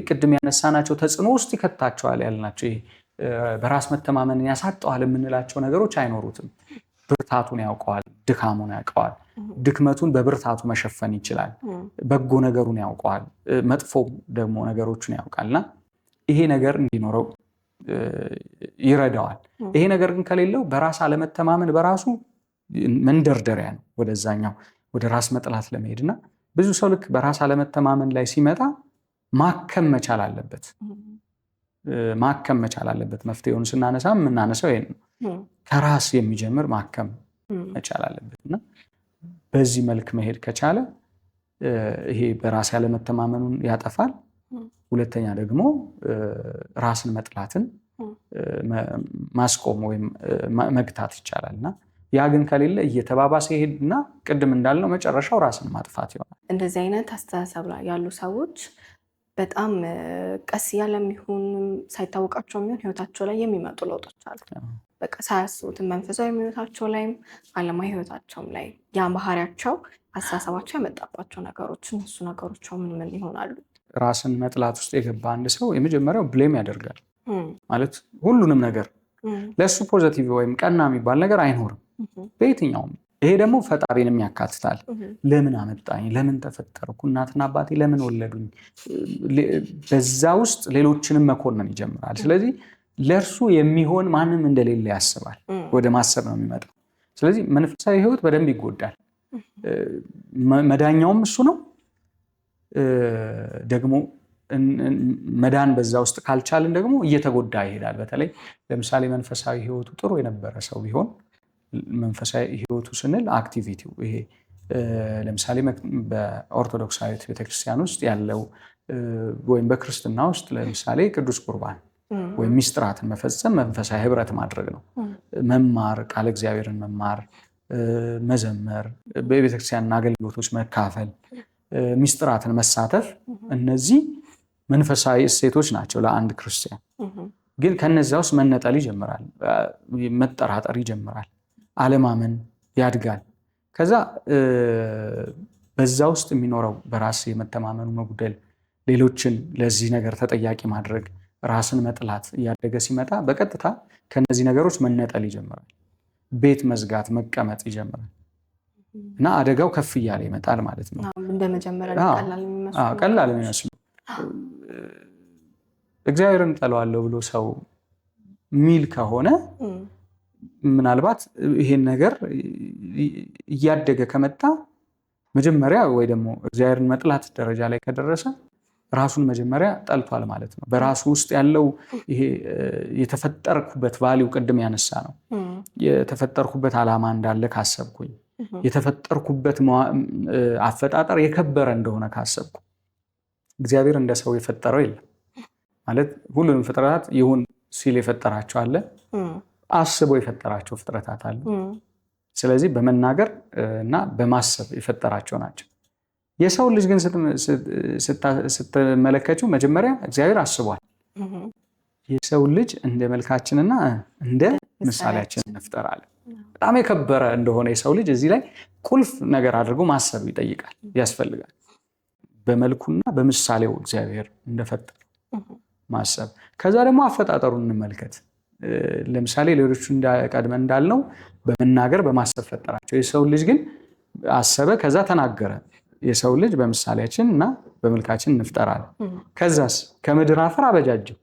A: ቅድም ያነሳናቸው ተጽዕኖ ውስጥ ይከታቸዋል ያልናቸው በራስ መተማመንን ያሳጠዋል የምንላቸው ነገሮች አይኖሩትም። ብርታቱን ያውቀዋል፣ ድካሙን ያውቀዋል። ድክመቱን በብርታቱ መሸፈን ይችላል። በጎ ነገሩን ያውቀዋል፣ መጥፎ ደግሞ ነገሮችን ያውቃልና ይሄ ነገር እንዲኖረው ይረዳዋል። ይሄ ነገር ግን ከሌለው በራስ አለመተማመን በራሱ መንደርደሪያ ነው ወደዛኛው ወደ ራስ መጥላት ለመሄድና ብዙ ሰው ልክ በራስ አለመተማመን ላይ ሲመጣ ማከም መቻል አለበት። ማከም መቻል አለበት። መፍትሄውን ስናነሳ የምናነሳው ይሄን ነው። ከራስ የሚጀምር ማከም መቻል አለበት እና በዚህ መልክ መሄድ ከቻለ ይሄ በራስ ያለመተማመኑን ያጠፋል። ሁለተኛ ደግሞ ራስን መጥላትን ማስቆም ወይም መግታት ይቻላል እና ያ ግን ከሌለ እየተባባሰ ይሄድና ቅድም እንዳልነው መጨረሻው ራስን ማጥፋት ይሆናል።
B: እንደዚህ አይነት አስተሳሰብ ላይ ያሉ ሰዎች በጣም ቀስ ያለም ይሁን ሳይታወቃቸው የሚሆን ህይወታቸው ላይ የሚመጡ ለውጦች አሉ። በቃ ሳያስቡትም መንፈሳዊ ህይወታቸው ላይም ዓለማዊ ህይወታቸውም ላይ ያ ባህሪያቸው አስተሳሰባቸው ያመጣባቸው ነገሮች እነሱ ነገሮች ምን ይሆናሉ?
A: ራስን መጥላት ውስጥ የገባ አንድ ሰው የመጀመሪያው ብሌም ያደርጋል። ማለት ሁሉንም ነገር ለእሱ ፖዘቲቭ ወይም ቀና የሚባል ነገር አይኖርም በየትኛውም። ይሄ ደግሞ ፈጣሪንም ያካትታል። ለምን አመጣኝ? ለምን ተፈጠርኩ? እናትና አባቴ ለምን ወለዱኝ? በዛ ውስጥ ሌሎችንም መኮነን ይጀምራል። ስለዚህ ለእርሱ የሚሆን ማንም እንደሌለ ያስባል። ወደ ማሰብ ነው የሚመጣው። ስለዚህ መንፈሳዊ ህይወት በደንብ ይጎዳል። መዳኛውም እሱ ነው። ደግሞ መዳን በዛ ውስጥ ካልቻልን ደግሞ እየተጎዳ ይሄዳል። በተለይ ለምሳሌ መንፈሳዊ ህይወቱ ጥሩ የነበረ ሰው ቢሆን መንፈሳዊ ህይወቱ ስንል አክቲቪቲው ይሄ ለምሳሌ በኦርቶዶክሳዊት ቤተክርስቲያን ውስጥ ያለው ወይም በክርስትና ውስጥ ለምሳሌ ቅዱስ ቁርባን ወይም ሚስጥራትን መፈጸም መንፈሳዊ ህብረት ማድረግ ነው። መማር፣ ቃለ እግዚአብሔርን መማር፣ መዘመር፣ በቤተክርስቲያን አገልግሎቶች መካፈል፣ ሚስጥራትን መሳተፍ፣ እነዚህ መንፈሳዊ እሴቶች ናቸው ለአንድ ክርስቲያን። ግን ከነዚያ ውስጥ መነጠል ይጀምራል፣ መጠራጠር ይጀምራል፣ አለማመን ያድጋል። ከዛ በዛ ውስጥ የሚኖረው በራስ የመተማመኑ መጉደል፣ ሌሎችን ለዚህ ነገር ተጠያቂ ማድረግ፣ ራስን መጥላት እያደገ ሲመጣ በቀጥታ ከነዚህ ነገሮች መነጠል ይጀምራል። ቤት መዝጋት፣ መቀመጥ ይጀምራል እና አደጋው ከፍ እያለ ይመጣል ማለት ነው። ቀላል የሚመስሉ እግዚአብሔርን ጠለዋለሁ ብሎ ሰው ሚል ከሆነ ምናልባት ይሄን ነገር እያደገ ከመጣ መጀመሪያ ወይ ደግሞ እግዚአብሔርን መጥላት ደረጃ ላይ ከደረሰ ራሱን መጀመሪያ ጠልቷል ማለት ነው። በራሱ ውስጥ ያለው ይሄ የተፈጠርኩበት ቫሊው ቅድም ያነሳ ነው። የተፈጠርኩበት ዓላማ እንዳለ ካሰብኩኝ፣ የተፈጠርኩበት አፈጣጠር የከበረ እንደሆነ ካሰብኩ፣ እግዚአብሔር እንደ ሰው የፈጠረው የለም ማለት ሁሉንም ፍጥረታት ይሁን ሲል የፈጠራቸው አለ፣ አስበው የፈጠራቸው ፍጥረታት አሉ። ስለዚህ በመናገር እና በማሰብ የፈጠራቸው ናቸው። የሰው ልጅ ግን ስትመለከችው መጀመሪያ እግዚአብሔር አስቧል። የሰው ልጅ እንደ መልካችንና እንደ ምሳሌያችን እንፍጠር አለ። በጣም የከበረ እንደሆነ የሰው ልጅ እዚህ ላይ ቁልፍ ነገር አድርጎ ማሰብ ይጠይቃል፣ ያስፈልጋል። በመልኩና በምሳሌው እግዚአብሔር እንደፈጠረ ማሰብ። ከዛ ደግሞ አፈጣጠሩን እንመልከት። ለምሳሌ ሌሎቹ ቀድመን እንዳልነው በመናገር በማሰብ ፈጠራቸው። የሰው ልጅ ግን አሰበ፣ ከዛ ተናገረ። የሰው ልጅ በምሳሌያችን እና በመልካችን እንፍጠራለን። ከዛስ ከምድር አፈር አበጃጀው፣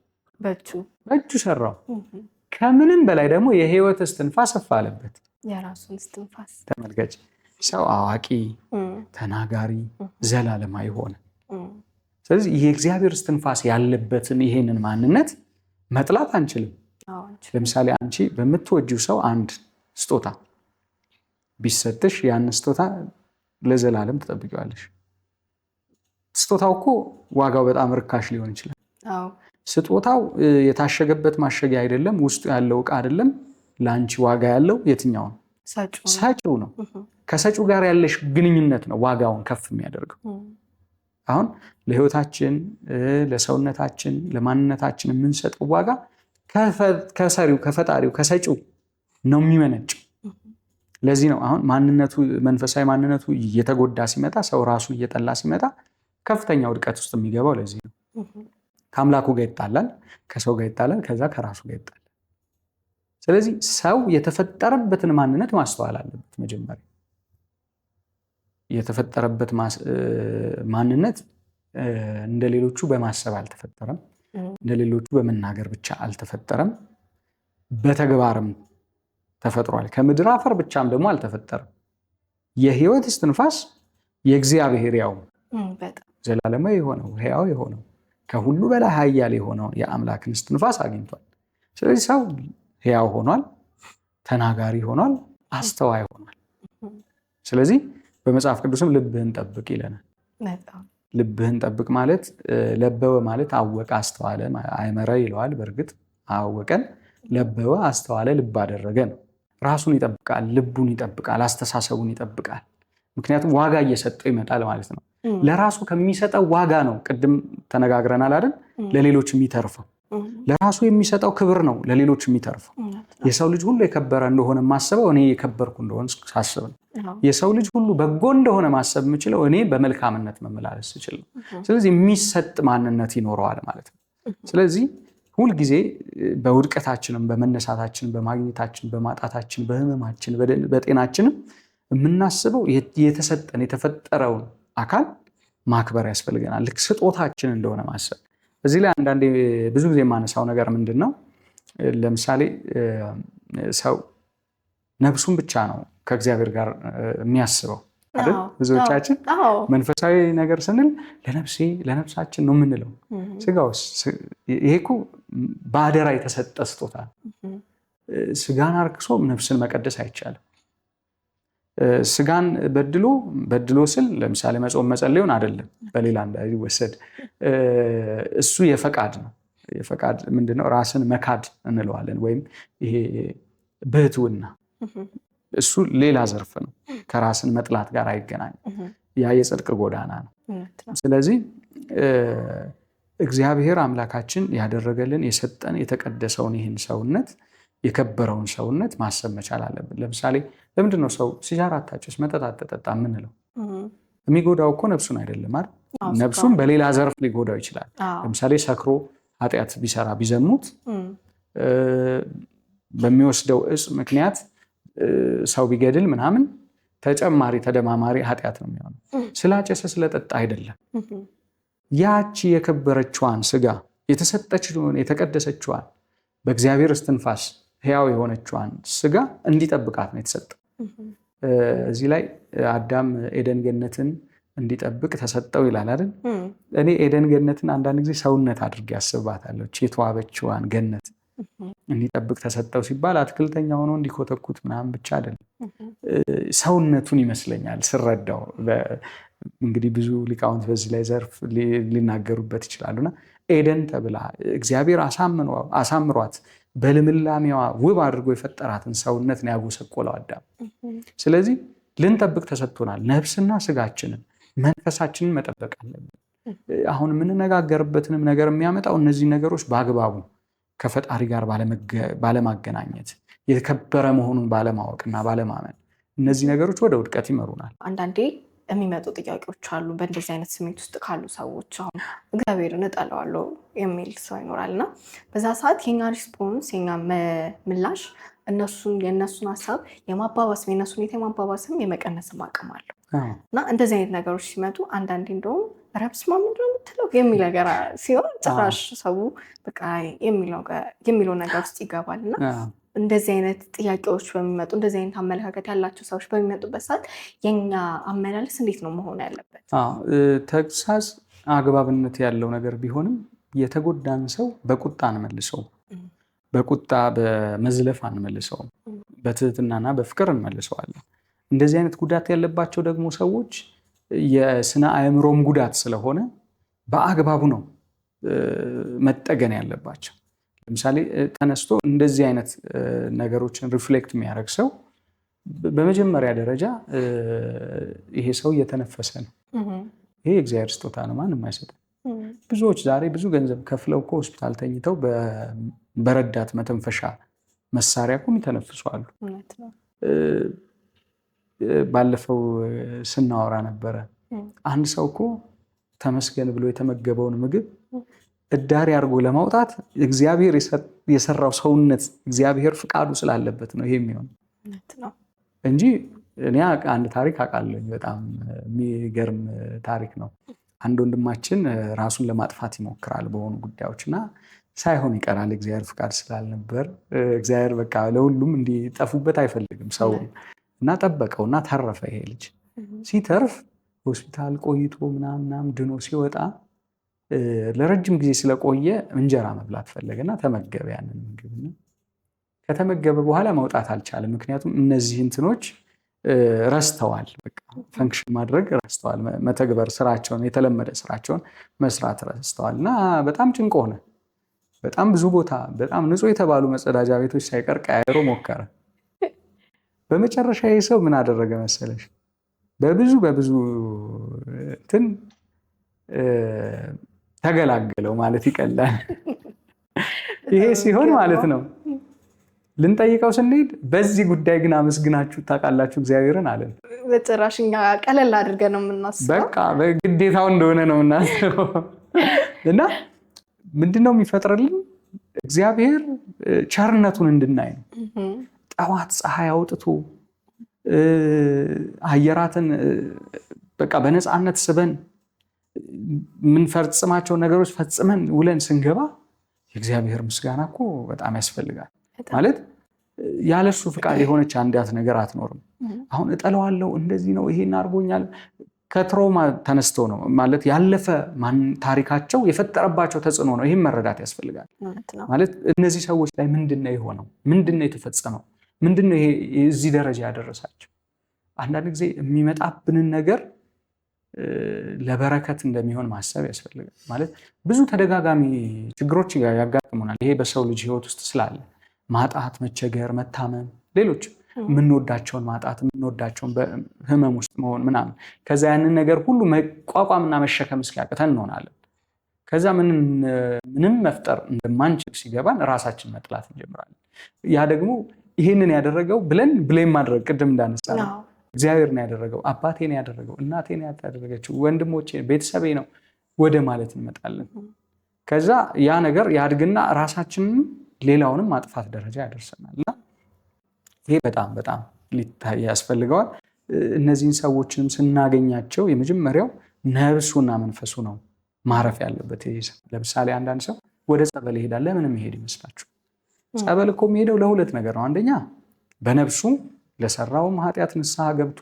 A: በእጁ ሰራው። ከምንም በላይ ደግሞ የህይወት እስትንፋስ እፍ አለበት።
B: የራሱን እስትንፋስ
A: ተመልከች። ሰው አዋቂ፣ ተናጋሪ፣ ዘላለማዊ ሆነ። ስለዚህ የእግዚአብሔር እስትንፋስ ያለበትን ይሄንን ማንነት መጥላት አንችልም። ለምሳሌ አንቺ በምትወጂው ሰው አንድ ስጦታ ቢሰጥሽ ያን ስጦታ ለዘላለም ትጠብቂዋለሽ። ስጦታው እኮ ዋጋው በጣም ርካሽ ሊሆን ይችላል። ስጦታው የታሸገበት ማሸጊያ አይደለም፣ ውስጡ ያለው ዕቃ አይደለም። ለአንቺ ዋጋ ያለው የትኛው ነው? ሰጪው ነው። ከሰጪው ጋር ያለሽ ግንኙነት ነው ዋጋውን ከፍ የሚያደርገው። አሁን ለህይወታችን፣ ለሰውነታችን፣ ለማንነታችን የምንሰጠው ዋጋ ከሰሪው፣ ከፈጣሪው፣ ከሰጪው ነው የሚመነጨው። ለዚህ ነው አሁን ማንነቱ፣ መንፈሳዊ ማንነቱ እየተጎዳ ሲመጣ፣ ሰው ራሱ እየጠላ ሲመጣ ከፍተኛ ውድቀት ውስጥ የሚገባው ለዚህ ነው። ከአምላኩ ጋር ይጣላል፣ ከሰው ጋር ይጣላል፣ ከዛ ከራሱ ጋር ይጣላል። ስለዚህ ሰው የተፈጠረበትን ማንነት ማስተዋል አለበት። መጀመሪያ የተፈጠረበት ማንነት እንደሌሎቹ በማሰብ አልተፈጠረም። እንደሌሎቹ በመናገር ብቻ አልተፈጠረም። በተግባርም ተፈጥሯል። ከምድር አፈር ብቻም ደግሞ አልተፈጠረም። የህይወት እስትንፋስ የእግዚአብሔር ያው ዘላለማዊ የሆነው ሕያው የሆነው ከሁሉ በላይ ኃያል የሆነውን የአምላክን እስትንፋስ አግኝቷል። ስለዚህ ሰው ሕያው ሆኗል፣ ተናጋሪ ሆኗል፣ አስተዋይ ሆኗል። ስለዚህ በመጽሐፍ ቅዱስም ልብህን ጠብቅ ይለናል። ልብህን ጠብቅ ማለት ለበወ ማለት አወቀ፣ አስተዋለ፣ አይመረ ይለዋል። በእርግጥ አወቀን፣ ለበወ፣ አስተዋለ፣ ልብ አደረገ ነው። ራሱን ይጠብቃል፣ ልቡን ይጠብቃል፣ አስተሳሰቡን ይጠብቃል። ምክንያቱም ዋጋ እየሰጠው ይመጣል ማለት ነው። ለራሱ ከሚሰጠው ዋጋ ነው፣ ቅድም ተነጋግረናል አይደል? ለሌሎች የሚተርፈው ለራሱ የሚሰጠው ክብር ነው ለሌሎች የሚተርፈው። የሰው ልጅ ሁሉ የከበረ እንደሆነ ማሰበው እኔ የከበርኩ እንደሆነ ሳስብ ነው። የሰው ልጅ ሁሉ በጎ እንደሆነ ማሰብ የምችለው እኔ በመልካምነት መመላለስ ስችል ነው። ስለዚህ የሚሰጥ ማንነት ይኖረዋል ማለት ነው። ስለዚህ ሁልጊዜ በውድቀታችንም፣ በመነሳታችን፣ በማግኘታችን፣ በማጣታችን፣ በህመማችን፣ በጤናችንም የምናስበው የተሰጠን የተፈጠረውን አካል ማክበር ያስፈልገናል። ልክ ስጦታችን እንደሆነ ማሰብ። እዚህ ላይ አንዳንዴ ብዙ ጊዜ የማነሳው ነገር ምንድን ነው? ለምሳሌ ሰው ነፍሱን ብቻ ነው ከእግዚአብሔር ጋር የሚያስበው አይደል? ብዙዎቻችን መንፈሳዊ ነገር ስንል ለነፍሳችን ነው የምንለው። ስጋውስ? ይሄ እኮ በአደራ የተሰጠ ስጦታ ነው። ስጋን አርክሶ ነፍስን መቀደስ አይቻልም። ስጋን በድሎ ስል ለምሳሌ መጾም መጸለዩን አይደለም፣ በሌላ እንዳይወሰድ። እሱ የፈቃድ ነው። የፈቃድ ምንድነው? ራስን መካድ እንለዋለን፣ ወይም ይሄ ብህትውና። እሱ ሌላ ዘርፍ ነው፣ ከራስን መጥላት ጋር አይገናኝም። ያ የጽድቅ ጎዳና ነው። ስለዚህ እግዚአብሔር አምላካችን ያደረገልን የሰጠን የተቀደሰውን ይህን ሰውነት የከበረውን ሰውነት ማሰብ መቻል አለብን። ለምሳሌ ለምንድን ነው ሰው ሲጋራ አታጭስ፣ መጠጥ አትጠጣ የምንለው? የሚጎዳው እኮ ነፍሱን አይደለም አይደል? ነፍሱን በሌላ ዘርፍ ሊጎዳው ይችላል። ለምሳሌ ሰክሮ ኃጢአት ቢሰራ ቢዘሙት በሚወስደው እጽ ምክንያት ሰው ቢገድል ምናምን ተጨማሪ ተደማማሪ ኃጢአት ነው የሚሆነው። ስላጨሰ ስለጠጣ አይደለም። ያቺ የከበረችዋን ስጋ የተሰጠችውን የተቀደሰችዋን በእግዚአብሔር እስትንፋስ ሕያው የሆነችዋን ስጋ እንዲጠብቃት ነው የተሰጠው። እዚህ ላይ አዳም ኤደን ገነትን እንዲጠብቅ ተሰጠው ይላል አይደል? እኔ ኤደን ገነትን አንዳንድ ጊዜ ሰውነት አድርጌ ያስባታለሁ። የተዋበችዋን ገነት እንዲጠብቅ ተሰጠው ሲባል አትክልተኛ ሆኖ እንዲኮተኩት ምናምን ብቻ አይደለም፣ ሰውነቱን ይመስለኛል ስረዳው። እንግዲህ ብዙ ሊቃውንት በዚህ ላይ ዘርፍ ሊናገሩበት ይችላሉና ኤደን ተብላ እግዚአብሔር አሳምሯት በልምላሜዋ ውብ አድርጎ የፈጠራትን ሰውነት ነው ያጎሰቆለው አዳም። ስለዚህ ልንጠብቅ ተሰጥቶናል። ነፍስና ስጋችንን መንፈሳችንን መጠበቅ አለብን። አሁን የምንነጋገርበትንም ነገር የሚያመጣው እነዚህ ነገሮች በአግባቡ ከፈጣሪ ጋር ባለማገናኘት፣ የተከበረ መሆኑን ባለማወቅና ባለማመን እነዚህ ነገሮች ወደ ውድቀት ይመሩናል።
B: አንዳንዴ የሚመጡ ጥያቄዎች አሉ። በእንደዚህ አይነት ስሜት ውስጥ ካሉ ሰዎች አሁን እግዚአብሔርን እጠላዋለሁ የሚል ሰው ይኖራል እና በዛ ሰዓት የኛ ሪስፖንስ የኛ ምላሽ የእነሱን ሀሳብ የማባባስ የእነሱን ሁኔታ የማባባስም የመቀነስም አቅም አለው እና እንደዚህ አይነት ነገሮች ሲመጡ አንዳንዴ እንደውም ረብስማ ምንድን ነው የምትለው የሚል ነገር ሲሆን ጭራሽ ሰው በቃ የሚለው ነገር ውስጥ ይገባል እና እንደዚህ አይነት ጥያቄዎች በሚመጡ እንደዚህ አይነት አመለካከት ያላቸው ሰዎች በሚመጡበት ሰዓት የኛ አመላለስ እንዴት ነው መሆን ያለበት?
A: ተግሳጽ አግባብነት ያለው ነገር ቢሆንም የተጎዳን ሰው በቁጣ አንመልሰውም። በቁጣ በመዝለፍ አንመልሰውም። በትህትናና በፍቅር እንመልሰዋለን። እንደዚህ አይነት ጉዳት ያለባቸው ደግሞ ሰዎች የስነ አእምሮም ጉዳት ስለሆነ በአግባቡ ነው መጠገን ያለባቸው። ለምሳሌ ተነስቶ እንደዚህ አይነት ነገሮችን ሪፍሌክት የሚያደርግ ሰው በመጀመሪያ ደረጃ ይሄ ሰው እየተነፈሰ ነው። ይሄ የእግዚአብሔር ስጦታ ነው፣ ማንም አይሰጥም። ብዙዎች ዛሬ ብዙ ገንዘብ ከፍለው እኮ ሆስፒታል ተኝተው በረዳት መተንፈሻ መሳሪያ እኮ የሚተነፍሱ አሉ። ባለፈው ስናወራ ነበረ። አንድ ሰው እኮ ተመስገን ብሎ የተመገበውን ምግብ እዳሪ አድርጎ ለማውጣት እግዚአብሔር የሰራው ሰውነት እግዚአብሔር ፍቃዱ ስላለበት ነው ይሄ የሚሆነው እንጂ እኔ አንድ ታሪክ አውቃለሁ። በጣም የሚገርም ታሪክ ነው። አንድ ወንድማችን ራሱን ለማጥፋት ይሞክራል በሆኑ ጉዳዮች እና ሳይሆን ይቀራል። እግዚአብሔር ፍቃድ ስላልነበር እግዚአብሔር በቃ ለሁሉም እንዲጠፉበት አይፈልግም ሰው እና ጠበቀው እና ተረፈ። ይሄ ልጅ ሲተርፍ ሆስፒታል ቆይቶ ምናምን ድኖ ሲወጣ ለረጅም ጊዜ ስለቆየ እንጀራ መብላት ፈለገና ተመገበ። ያንን ምግብ ከተመገበ በኋላ መውጣት አልቻለም። ምክንያቱም እነዚህ እንትኖች ረስተዋል፣ በቃ ፈንክሽን ማድረግ ረስተዋል፣ መተግበር ስራቸውን የተለመደ ስራቸውን መስራት ረስተዋል እና በጣም ጭንቅ ሆነ። በጣም ብዙ ቦታ በጣም ንጹህ የተባሉ መጸዳጃ ቤቶች ሳይቀር ቀያይሮ ሞከረ። በመጨረሻ ይህ ሰው ምን አደረገ መሰለሽ? በብዙ እንትን ተገላገለው ማለት ይቀላል። ይሄ ሲሆን ማለት ነው ልንጠይቀው ስንሄድ በዚህ ጉዳይ ግን አመስግናችሁ ታውቃላችሁ እግዚአብሔርን አለን።
B: በጭራሽ እኛ ቀለል አድርገን ነው የምናስበው።
A: በቃ በግዴታው እንደሆነ ነው የምናስበው። እና ምንድነው የሚፈጥርልን? እግዚአብሔር ቸርነቱን እንድናይ ነው። ጠዋት ፀሐይ አውጥቶ አየራትን በቃ በነፃነት ስበን የምንፈጽማቸው ነገሮች ፈጽመን ውለን ስንገባ የእግዚአብሔር ምስጋና እኮ በጣም ያስፈልጋል። ማለት ያለሱ ፍቃድ የሆነች አንዳት ነገር አትኖርም። አሁን እጠለዋለሁ እንደዚህ ነው ይሄን አድርጎኛል ከትሮማ ተነስቶ ነው ማለት ያለፈ ታሪካቸው የፈጠረባቸው ተጽዕኖ ነው። ይህም መረዳት ያስፈልጋል። ማለት እነዚህ ሰዎች ላይ ምንድነው የሆነው? ምንድነው የተፈጸመው? ምንድነው ይሄ እዚህ ደረጃ ያደረሳቸው? አንዳንድ ጊዜ የሚመጣብንን ነገር ለበረከት እንደሚሆን ማሰብ ያስፈልጋል። ማለት ብዙ ተደጋጋሚ ችግሮች ያጋጥሙናል። ይሄ በሰው ልጅ ህይወት ውስጥ ስላለ ማጣት፣ መቸገር፣ መታመም፣ ሌሎች የምንወዳቸውን ማጣት፣ የምንወዳቸውን በህመም ውስጥ መሆን ምናምን ከዛ ያንን ነገር ሁሉ መቋቋምና መሸከም እስኪያቅተን እንሆናለን። ከዛ ምንም መፍጠር እንደማንችል ሲገባን ራሳችን መጥላት እንጀምራለን። ያ ደግሞ ይህንን ያደረገው ብለን ብሌም ማድረግ ቅድም እንዳነሳ ነው እግዚአብሔር ነው ያደረገው፣ አባቴ ነው ያደረገው፣ እናቴ ነው ያደረገችው፣ ወንድሞቼ፣ ቤተሰቤ ነው ወደ ማለት እንመጣለን። ከዛ ያ ነገር ያድግና ራሳችንን ሌላውንም ማጥፋት ደረጃ ያደርሰናል። እና ይሄ በጣም በጣም ሊታይ ያስፈልገዋል። እነዚህን ሰዎችንም ስናገኛቸው የመጀመሪያው ነፍሱና መንፈሱ ነው ማረፍ ያለበት። ለምሳሌ አንዳንድ ሰው ወደ ጸበል ይሄዳል። ለምን የሚሄድ ይመስላችሁ? ጸበል እኮ የሚሄደው ለሁለት ነገር ነው። አንደኛ በነፍሱ ለሰራውም ኃጢአት ንስሐ ገብቶ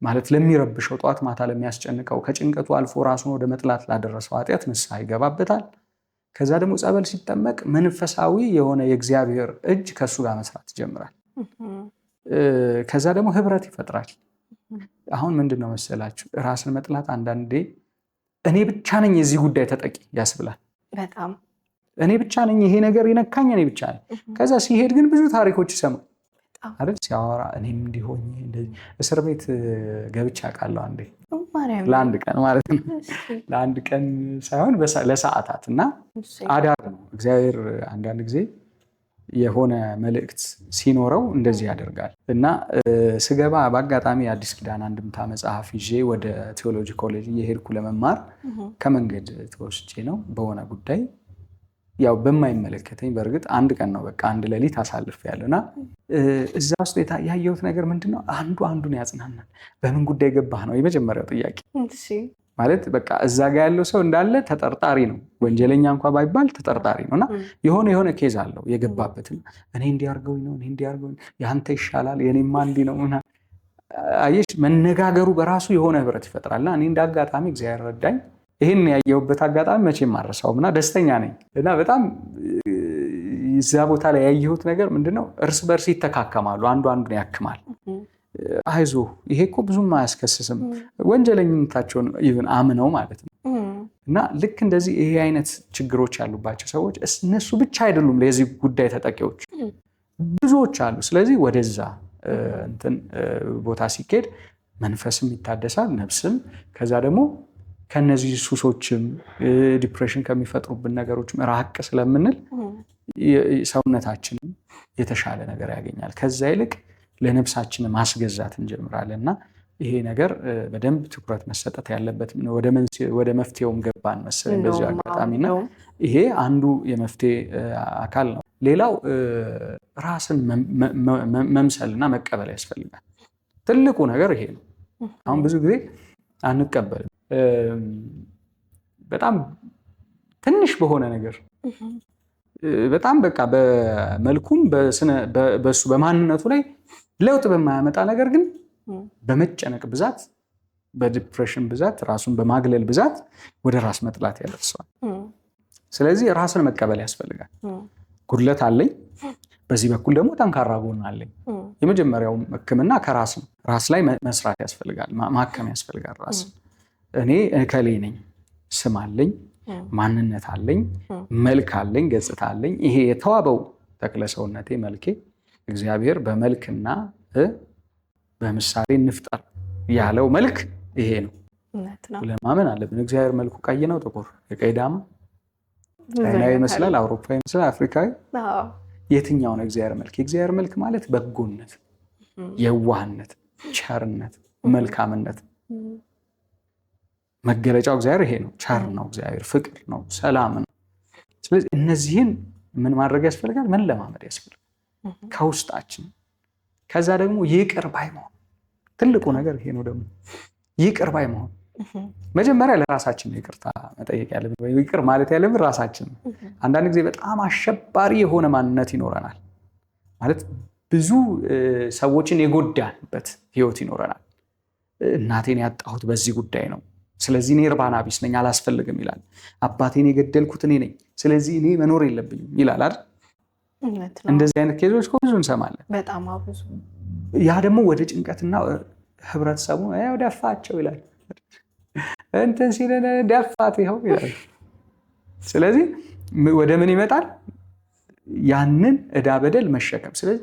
A: ማለት ለሚረብሸው ጠዋት ማታ ለሚያስጨንቀው ከጭንቀቱ አልፎ ራሱን ወደ መጥላት ላደረሰው ኃጢአት ንስሐ ይገባበታል። ከዛ ደግሞ ጸበል ሲጠመቅ መንፈሳዊ የሆነ የእግዚአብሔር እጅ ከሱ ጋር መስራት ይጀምራል። ከዛ ደግሞ ህብረት ይፈጥራል። አሁን ምንድን ነው መሰላችሁ ራስን መጥላት አንዳንዴ እኔ ብቻ ነኝ የዚህ ጉዳይ ተጠቂ ያስብላል።
B: በጣም
A: እኔ ብቻ ነኝ ይሄ ነገር የነካኝ እኔ ብቻ ነኝ። ከዛ ሲሄድ ግን ብዙ ታሪኮች ይሰማል አይደል? ሲያወራ እኔም እንዲሆኝ እስር ቤት ገብቼ አውቃለሁ አንዴ ለአንድ ቀን ማለት ነው። ለአንድ ቀን ሳይሆን ለሰዓታት እና አዳር ነው። እግዚአብሔር አንዳንድ ጊዜ የሆነ መልእክት ሲኖረው እንደዚህ ያደርጋል። እና ስገባ በአጋጣሚ አዲስ ኪዳን አንድምታ መጽሐፍ ይዤ ወደ ቴዎሎጂ ኮሌጅ እየሄድኩ ለመማር ከመንገድ ተወስጄ ነው በሆነ ጉዳይ ያው በማይመለከተኝ በእርግጥ አንድ ቀን ነው በቃ አንድ ሌሊት አሳልፌያለሁ። እና እዛ ውስጥ ያየሁት ነገር ምንድነው? አንዱ አንዱን ያጽናናል። በምን ጉዳይ ገባህ ነው የመጀመሪያው ጥያቄ። ማለት በቃ እዛ ጋ ያለው ሰው እንዳለ ተጠርጣሪ ነው። ወንጀለኛ እንኳ ባይባል ተጠርጣሪ ነው። እና የሆነ ኬዝ አለው የገባበትን እኔ እንዲያርገውኝ ነው እኔ እንዲያርገውኝ ያንተ ይሻላል የኔማ እንዲህ ነው ምናምን። አየሽ መነጋገሩ በራሱ የሆነ ህብረት ይፈጥራልና እኔ እንደ አጋጣሚ እግዚአብሔር ረዳኝ። ይህን ያየሁበት አጋጣሚ መቼም አልረሳውም እና ደስተኛ ነኝ። እና በጣም እዛ ቦታ ላይ ያየሁት ነገር ምንድነው? እርስ በርስ ይተካከማሉ። አንዱ አንዱን ያክማል። አይዞ ይሄ እኮ ብዙም አያስከስስም፣ ወንጀለኝነታቸውን ኢቭን አምነው ማለት ነው። እና ልክ እንደዚህ ይሄ አይነት ችግሮች ያሉባቸው ሰዎች እነሱ ብቻ አይደሉም ለዚህ ጉዳይ ተጠቂዎች፣ ብዙዎች አሉ። ስለዚህ ወደዛ እንትን ቦታ ሲኬድ መንፈስም ይታደሳል፣ ነፍስም። ከዛ ደግሞ ከነዚህ ሱሶችም ዲፕሬሽን ከሚፈጥሩብን ነገሮችም ራቅ ስለምንል ሰውነታችንም የተሻለ ነገር ያገኛል። ከዛ ይልቅ ለነፍሳችን ማስገዛት እንጀምራለን። እና ይሄ ነገር በደንብ ትኩረት መሰጠት ያለበት ወደ መፍትሄውም ገባን መሰለኝ በዚህ አጋጣሚና ይሄ አንዱ የመፍትሄ አካል ነው። ሌላው ራስን መምሰልና መቀበል ያስፈልጋል። ትልቁ ነገር ይሄ ነው። አሁን ብዙ ጊዜ አንቀበልም። በጣም ትንሽ በሆነ ነገር በጣም በቃ በመልኩም በሱ በማንነቱ ላይ ለውጥ በማያመጣ ነገር ግን በመጨነቅ ብዛት፣ በዲፕሬሽን ብዛት፣ ራሱን በማግለል ብዛት ወደ ራስ መጥላት ያደርሰዋል። ስለዚህ ራስን መቀበል ያስፈልጋል። ጉድለት አለኝ፣ በዚህ በኩል ደግሞ ጠንካራ ጎን አለኝ። የመጀመሪያው ሕክምና ከራስ ነው። ራስ ላይ መስራት ያስፈልጋል፣ ማከም ያስፈልጋል። ራስ እኔ እከሌ ነኝ፣ ስም አለኝ፣ ማንነት አለኝ፣ መልክ አለኝ፣ ገጽታ አለኝ። ይሄ የተዋበው ተክለ ሰውነቴ መልኬ እግዚአብሔር በመልክና በምሳሌ እንፍጠር ያለው መልክ ይሄ ነው ለማመን አለብን። እግዚአብሔር መልኩ ቀይ ነው፣ ጥቁር፣ የቀይ ዳማ፣ ቻይናዊ ይመስላል፣ አውሮፓዊ ይመስላል፣ አፍሪካዊ፣ የትኛው ነው እግዚአብሔር መልክ? የእግዚአብሔር መልክ ማለት በጎነት፣ የዋህነት፣ ቸርነት፣ መልካምነት መገለጫው እግዚአብሔር ይሄ ነው። ቸር ነው እግዚአብሔር፣ ፍቅር ነው፣ ሰላም ነው። ስለዚህ እነዚህን ምን ማድረግ ያስፈልጋል? መለማመድ ያስፈልጋል ከውስጣችን። ከዛ ደግሞ ይቅር ባይ መሆን፣ ትልቁ ነገር ይሄ ነው። ደግሞ ይቅር ባይ መሆን መጀመሪያ ለራሳችን ይቅርታ መጠየቅ ያለብን ወይ ይቅር ማለት ያለብን ራሳችን። አንዳንድ ጊዜ በጣም አሸባሪ የሆነ ማንነት ይኖረናል። ማለት ብዙ ሰዎችን የጎዳንበት ህይወት ይኖረናል። እናቴን ያጣሁት በዚህ ጉዳይ ነው፣ ስለዚህ እኔ እርባና ቢስ ነኝ፣ አላስፈልግም ይላል። አባቴን የገደልኩት እኔ ነኝ፣ ስለዚህ እኔ መኖር የለብኝም ይላል አይደል? እንደዚህ አይነት ኬዞች ብዙ እንሰማለን።
B: በጣም ብዙ።
A: ያ ደግሞ ወደ ጭንቀትና ህብረተሰቡ ደፋቸው ይላል፣ እንትን ሲለን ደፋት ይኸው ይላል። ስለዚህ ወደ ምን ይመጣል? ያንን ዕዳ በደል መሸከም። ስለዚህ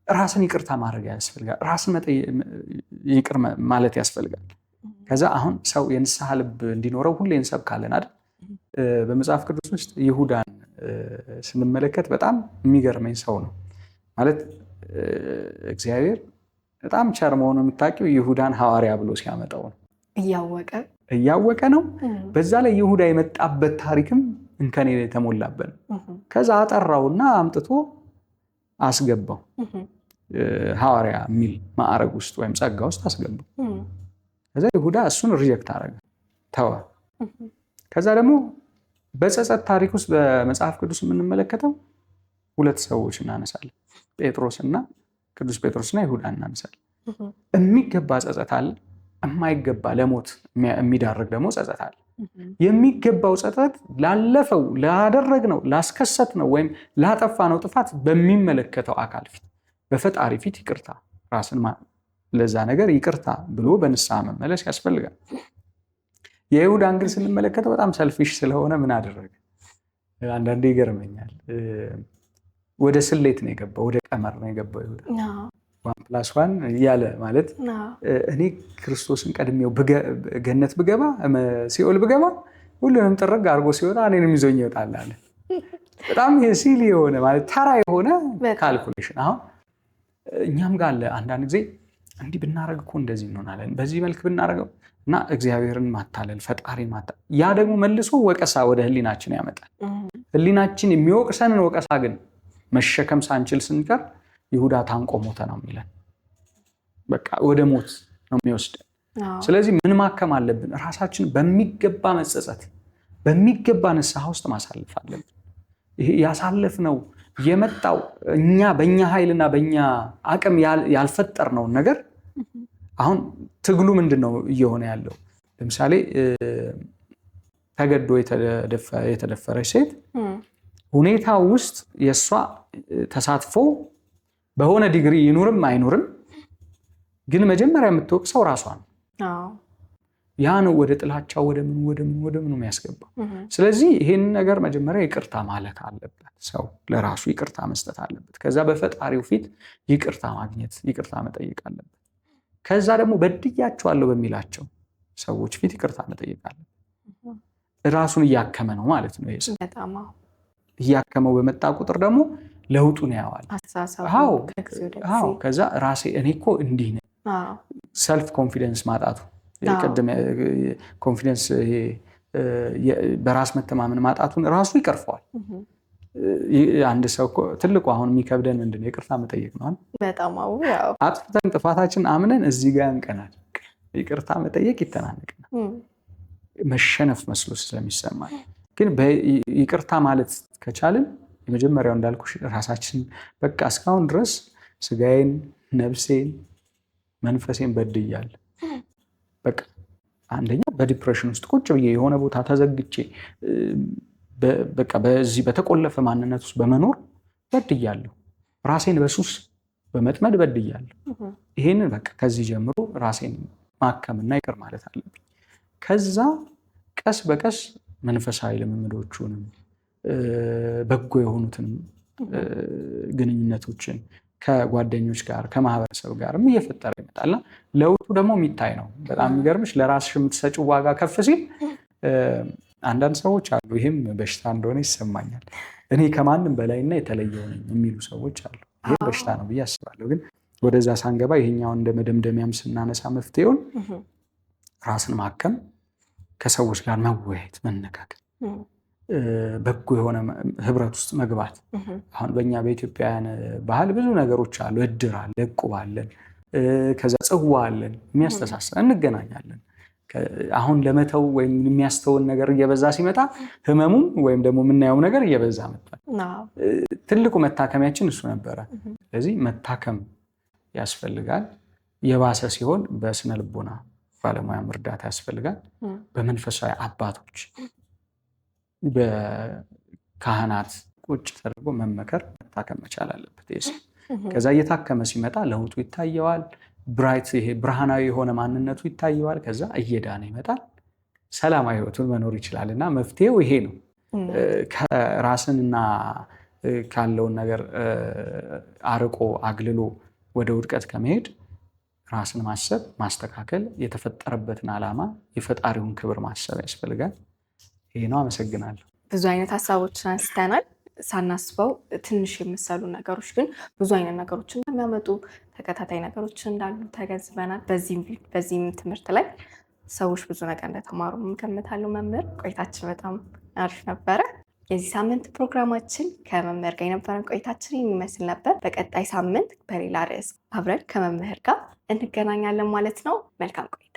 A: ራስን ይቅርታ ማድረግ ያስፈልጋል። ራስን ይቅር ማለት ያስፈልጋል። ከዛ አሁን ሰው የንስሐ ልብ እንዲኖረው ሁሌ እንሰብካለን አይደል? በመጽሐፍ ቅዱስ ውስጥ ይሁዳን ስንመለከት በጣም የሚገርመኝ ሰው ነው። ማለት እግዚአብሔር በጣም ቸር መሆኑ የምታውቂው ይሁዳን ሐዋርያ ብሎ ሲያመጣው ነው። እያወቀ ነው። በዛ ላይ ይሁዳ የመጣበት ታሪክም እንከን የተሞላበት ነው። ከዛ አጠራውና አምጥቶ አስገባው፣ ሐዋርያ የሚል ማዕረግ ውስጥ ወይም ጸጋ ውስጥ አስገባው። ከዛ ይሁዳ እሱን ሪጀክት አደረገ፣ ተወ። ከዛ ደግሞ በጸጸት ታሪክ ውስጥ በመጽሐፍ ቅዱስ የምንመለከተው ሁለት ሰዎች እናነሳለን፣ ቅዱስ ጴጥሮስና ይሁዳ እናነሳለን። የሚገባ ጸጸት አለ፣ የማይገባ ለሞት የሚዳርግ ደግሞ ጸጸት አለ። የሚገባው ጸጸት ላለፈው፣ ላደረግነው፣ ላስከሰትነው ወይም ላጠፋነው ጥፋት በሚመለከተው አካል ፊት፣ በፈጣሪ ፊት ይቅርታ፣ ራስን ለዛ ነገር ይቅርታ ብሎ በንስሐ መመለስ ያስፈልጋል። የይሁዳን ግን ስንመለከተው በጣም ሰልፊሽ ስለሆነ ምን አደረገ? አንዳንዴ ይገርመኛል። ወደ ስሌት ነው የገባው፣ ወደ ቀመር ነው የገባው ይሁዳ። 1+1 እያለ ማለት እኔ ክርስቶስን ቀድሜው ገነት ብገባ ሲኦል ብገባ ሁሉንም ጥርግ አድርጎ ሲወጣ እኔንም ይዞኝ ይወጣል አለ። በጣም ሲሊ የሆነ ማለት ተራ የሆነ ካልኩሌሽን። አሁን እኛም ጋር አለ አንዳንድ ጊዜ እንዲህ ብናረግ እኮ እንደዚህ እንሆናለን፣ በዚህ መልክ ብናረገው እና እግዚአብሔርን ማታለል፣ ፈጣሪን ማታለል። ያ ደግሞ መልሶ ወቀሳ ወደ ህሊናችን ያመጣል። ህሊናችን የሚወቅሰንን ወቀሳ ግን መሸከም ሳንችል ስንቀር ይሁዳ ታንቆ ሞተ ነው የሚለን። በቃ ወደ ሞት ነው የሚወስደን። ስለዚህ ምን ማከም አለብን? ራሳችን በሚገባ መጸጸት፣ በሚገባ ንስሐ ውስጥ ማሳለፍ አለብን። ይሄ ያሳለፍነው የመጣው እኛ በእኛ ኃይልና በእኛ አቅም ያልፈጠርነውን ነገር አሁን ትግሉ ምንድን ነው እየሆነ ያለው? ለምሳሌ ተገዶ የተደፈረች ሴት ሁኔታ ውስጥ የእሷ ተሳትፎ በሆነ ዲግሪ ይኑርም አይኑርም፣ ግን መጀመሪያ የምትወቅሰው ራሷ ነው። ያ ነው ወደ ጥላቻው ወደ ምኑ የሚያስገባው። ስለዚህ ይህን ነገር መጀመሪያ ይቅርታ ማለት አለበት። ሰው ለራሱ ይቅርታ መስጠት አለበት። ከዛ በፈጣሪው ፊት ይቅርታ ማግኘት፣ ይቅርታ መጠየቅ አለበት። ከዛ ደግሞ በድያቸዋለሁ በሚላቸው ሰዎች ፊት ይቅርታ መጠየቅ አለበት። ራሱን እያከመ ነው ማለት ነው። እያከመው በመጣ ቁጥር ደግሞ ለውጡን ያዋል። ከዛ ራሴ እኔ እኮ እንዲህ ነኝ፣ ሰልፍ ኮንፊደንስ ማጣቱ፣ ቅድም ኮንፊደንስ በራስ መተማመን ማጣቱን ራሱ ይቀርፈዋል። አንድ ሰው እኮ ትልቁ አሁን የሚከብደን ምንድን ነው? ይቅርታ መጠየቅ ነው።
B: በጣም
A: አጥፍተን ጥፋታችን አምነን እዚህ ጋር እንቀናል። ይቅርታ መጠየቅ ይተናነቅናል፣ መሸነፍ መስሎ ስለሚሰማል። ግን ይቅርታ ማለት ከቻልን የመጀመሪያው እንዳልኩሽ ራሳችን በቃ እስካሁን ድረስ ስጋዬን፣ ነፍሴን፣ መንፈሴን በድያለሁ። በቃ አንደኛ በዲፕሬሽን ውስጥ ቁጭ ብዬ የሆነ ቦታ ተዘግቼ በቃ በዚህ በተቆለፈ ማንነት ውስጥ በመኖር በድያለሁ። ራሴን በሱስ በመጥመድ በድያለሁ። ይሄንን በቃ ከዚህ ጀምሮ ራሴን ማከምና ይቅር ማለት አለብኝ። ከዛ ቀስ በቀስ መንፈሳዊ ልምምዶቹንም በጎ የሆኑትንም ግንኙነቶችን ከጓደኞች ጋር ከማህበረሰብ ጋርም እየፈጠረ ይመጣልና ለውጡ ደግሞ የሚታይ ነው። በጣም የሚገርምሽ ለራስሽ የምትሰጪው ዋጋ ከፍ ሲል አንዳንድ ሰዎች አሉ፣ ይህም በሽታ እንደሆነ ይሰማኛል፣ እኔ ከማንም በላይና የተለየው ነኝ የሚሉ ሰዎች አሉ። ይህ በሽታ ነው ብዬ አስባለሁ። ግን ወደዛ ሳንገባ ይሄኛውን እንደ መደምደሚያም ስናነሳ መፍትሄውን ራስን ማከም፣ ከሰዎች ጋር መወያየት፣ መነጋገር፣ በጎ የሆነ ህብረት ውስጥ መግባት። አሁን በእኛ በኢትዮጵያውያን ባህል ብዙ ነገሮች አሉ። እድር አለ፣ እቁብ አለን፣ ከዛ ጽዋ አለን፣ የሚያስተሳስር እንገናኛለን። አሁን ለመተው ወይም የሚያስተውን ነገር እየበዛ ሲመጣ ህመሙም ወይም ደግሞ የምናየው ነገር እየበዛ መጥቷል። ትልቁ መታከሚያችን እሱ ነበረ። ስለዚህ መታከም ያስፈልጋል። የባሰ ሲሆን በስነ ልቦና ባለሙያም እርዳታ ያስፈልጋል። በመንፈሳዊ አባቶች በካህናት ቁጭ ተደርጎ መመከር መታከም መቻል አለበት። ከዛ እየታከመ ሲመጣ ለውጡ ይታየዋል። ብራይት ይሄ ብርሃናዊ የሆነ ማንነቱ ይታየዋል። ከዛ እየዳነ ይመጣል። ሰላማዊ ህይወቱን መኖር ይችላል። እና መፍትሄው ይሄ ነው። ከራስንና ካለውን ነገር አርቆ አግልሎ ወደ ውድቀት ከመሄድ ራስን ማሰብ፣ ማስተካከል፣ የተፈጠረበትን ዓላማ የፈጣሪውን ክብር ማሰብ ያስፈልጋል። ይሄ ነው። አመሰግናለሁ።
B: ብዙ አይነት ሀሳቦችን አንስተናል። ሳናስበው ትንሽ የመሰሉ ነገሮች ግን ብዙ አይነት ነገሮችን እንደሚያመጡ ተከታታይ ነገሮች እንዳሉ ተገንዝበናል። በዚህም ትምህርት ላይ ሰዎች ብዙ ነገር እንደተማሩ እገምታለሁ። መምህር ቆይታችን በጣም አሪፍ ነበረ። የዚህ ሳምንት ፕሮግራማችን ከመምህር ጋር የነበረን ቆይታችን የሚመስል ነበር። በቀጣይ ሳምንት በሌላ ርዕስ አብረን ከመምህር ጋር እንገናኛለን ማለት ነው። መልካም ቆይታ።